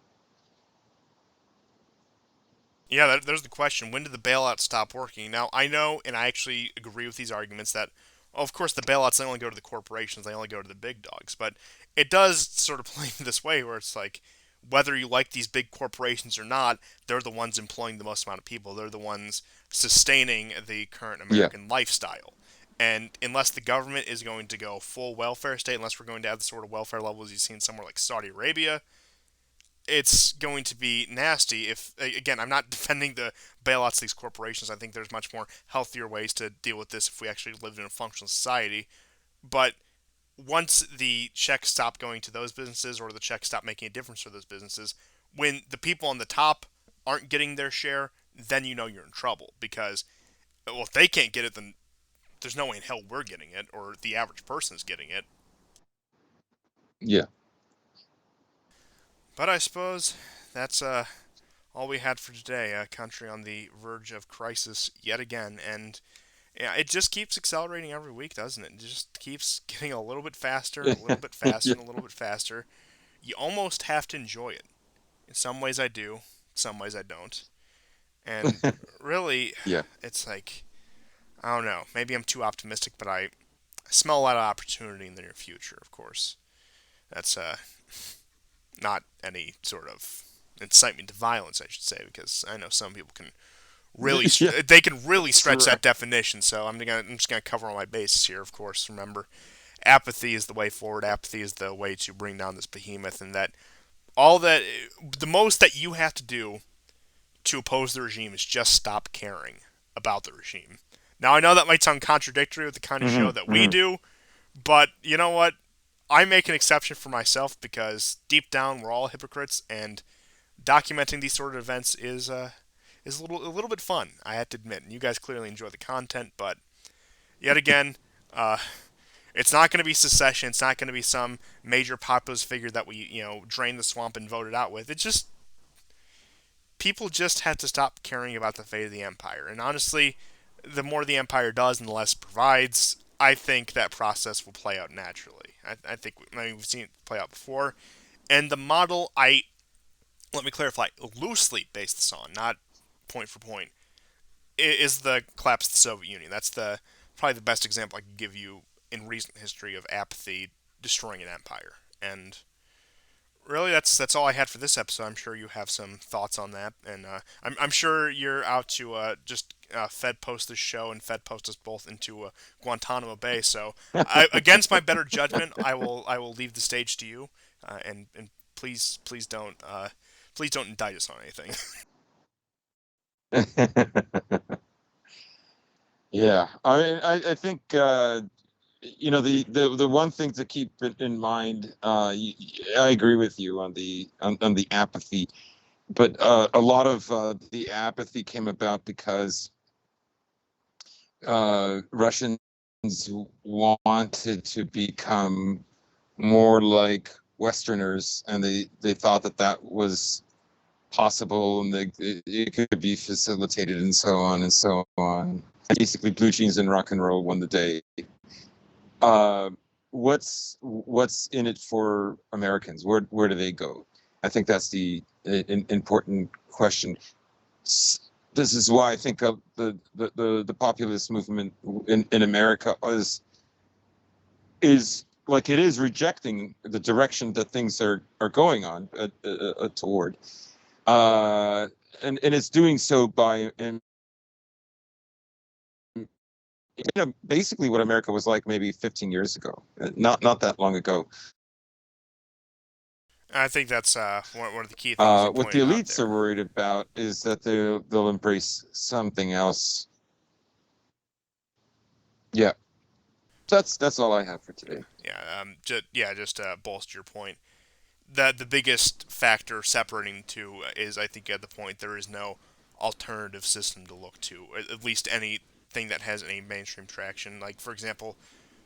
Speaker 1: Yeah, there's the question. When did the bailouts stop working? Now, I know, and I actually agree with these arguments that, well, of course, the bailouts, they only go to the corporations, they only go to the big dogs. But it does sort of play this way where it's like, whether you like these big corporations or not, they're the ones employing the most amount of people. They're the ones sustaining the current
Speaker 2: Yeah.
Speaker 1: American lifestyle. And unless the government is going to go full welfare state, unless we're going to have the sort of welfare levels you've seen somewhere like Saudi Arabia, it's going to be nasty. If, again, I'm not defending the bailouts of these corporations. I think there's much more healthier ways to deal with this if we actually lived in a functional society. But once the checks stop going to those businesses, or the checks stop making a difference for those businesses, when the people on the top aren't getting their share, then you know you're in trouble. Because, well, if they can't get it, then there's no way in hell we're getting it, or the average person is getting it.
Speaker 2: Yeah.
Speaker 1: But I suppose that's all we had for today. A country on the verge of crisis yet again, and yeah, it just keeps accelerating every week, doesn't it? It just keeps getting a little bit faster and a little bit faster
Speaker 2: Yeah.
Speaker 1: and a little bit faster. You almost have to enjoy it. In some ways, I do. In some ways, I don't. And really,
Speaker 2: Yeah.
Speaker 1: it's like, I don't know. Maybe I'm too optimistic, but I smell a lot of opportunity in the near future. Of course, that's not any sort of incitement to violence, I should say, because I know some people can
Speaker 2: Yeah.
Speaker 1: they can really stretch that
Speaker 2: Correct.
Speaker 1: definition. So I'm just gonna cover all my bases here. Of course, remember, apathy is the way forward. Apathy is the way to bring down this behemoth, and that all that the most that you have to do to oppose the regime is just stop caring about the regime. Now I know that might sound contradictory with the kind of
Speaker 2: Hmm.
Speaker 1: show that we
Speaker 2: Hmm.
Speaker 1: do, but you know what? I make an exception for myself because deep down we're all hypocrites, and documenting these sort of events is a little bit fun. I have to admit. And you guys clearly enjoy the content, but yet again, uh, it's not going to be secession. It's not going to be some major populist figure that we drain the swamp and vote it out with. It's just people just have to stop caring about the fate of the empire. And honestly, the more the empire does and the less it provides, I think that process will play out naturally. I think we've seen it play out before. And the model, let me clarify, loosely based this on, not point for point, is the collapse of the Soviet Union. That's the probably the best example I could give you in recent history of apathy destroying an empire. And really, that's all I had for this episode. I'm sure you have some thoughts on that, and I'm sure you're out to just Fed post this show and Fed post us both into Guantanamo Bay. So, against my better judgment, I will leave the stage to you, and please don't indict us on anything.
Speaker 2: Yeah, I mean, I think the one thing to keep in mind. I agree with you on on the apathy, but a lot of the apathy came about because Russians wanted to become more like Westerners, and they thought that that was possible, and it could be facilitated, and so on and so on. Basically, blue jeans and rock and roll won the day. Uh, what's in it for Americans? Where do they go? I think that's the important question. This is why I think of the populist movement in America is like it is rejecting the direction that things are going on toward, uh, and it's doing so by basically what America was like maybe 15 years ago, not that long ago.
Speaker 1: I think that's one of the key things you
Speaker 2: What the
Speaker 1: pointed out
Speaker 2: elites are
Speaker 1: there.
Speaker 2: worried about is that they'll embrace something else. Yeah, that's all I have for today.
Speaker 1: Just to bolster your point, that the biggest factor separating the two is, I think, at the point there is no alternative system to look to, at least anything that has any mainstream traction. Like, for example,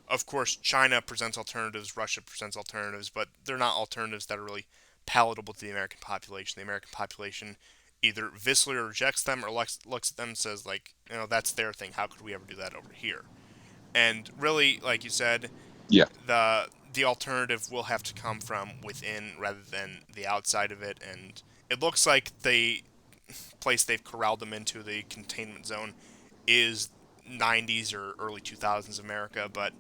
Speaker 1: of course, China presents alternatives, Russia presents alternatives, but they're not alternatives that are really palatable to the American population. The American population either viscerally rejects them or looks at them and says, like, that's their thing. How could we ever do that over here? And really, like you said,
Speaker 2: Yeah.
Speaker 1: the alternative will have to come from within rather than the outside of it. And it looks like the place they've corralled them into, the containment zone, is 90s or early 2000s America. But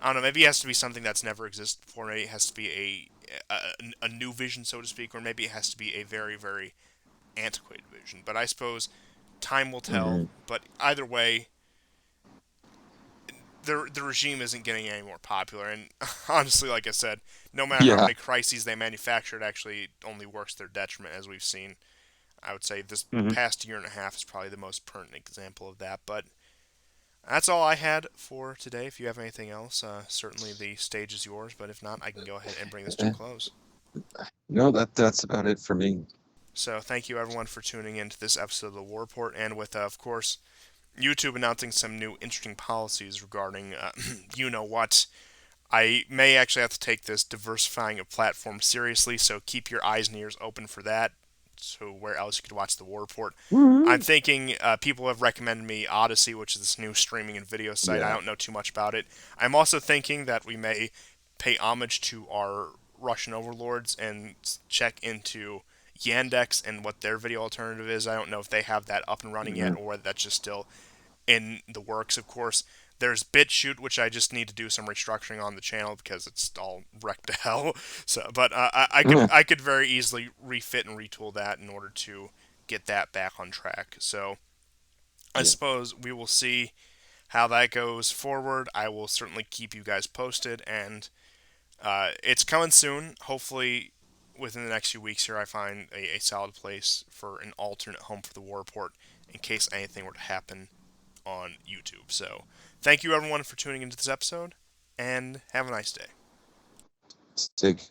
Speaker 1: I don't know. Maybe it has to be something that's never existed before. Maybe it has to be a new vision, so to speak, or maybe it has to be a very very antiquated vision. But I suppose time will tell.
Speaker 2: Hmm.
Speaker 1: But either way, the regime isn't getting any more popular. And honestly, like I said, no matter how
Speaker 2: Yeah.
Speaker 1: many crises they manufacture, it actually only works to their detriment, as we've seen. I would say this
Speaker 2: Hmm.
Speaker 1: past year and a half is probably the most pertinent example of that. But that's all I had for today. If you have anything else, certainly the stage is yours. But if not, I can go ahead and bring this to a close.
Speaker 2: No, that's about it for me.
Speaker 1: So thank you everyone for tuning in to this episode of the War Report, and with of course YouTube announcing some new interesting policies regarding you know what. I may actually have to take this diversifying of platforms seriously, so keep your eyes and ears open for that. So where else you could watch the War Report? I'm
Speaker 2: Woo-hoo.
Speaker 1: thinking people have recommended me Odyssey, which is this new streaming and video site. I
Speaker 2: Yeah.
Speaker 1: don't know too much about it. I'm also thinking that we may pay homage to our Russian overlords and check into Yandex and what their video alternative is. I don't know if they have that up and running yet
Speaker 2: Hmm.
Speaker 1: or whether that's just still in the works, of course. There's BitChute, which I just need to do some restructuring on the channel because it's all wrecked to hell. So, but I could very easily refit and retool that in order to get that back on track. So I
Speaker 2: Yeah.
Speaker 1: suppose we will see how that goes forward. I will certainly keep you guys posted, and it's coming soon. Hopefully, within the next few weeks here, I find a solid place for an alternate home for the War Report in case anything were to happen on YouTube. So, thank you everyone for tuning into this episode, and have a nice day.
Speaker 2: Take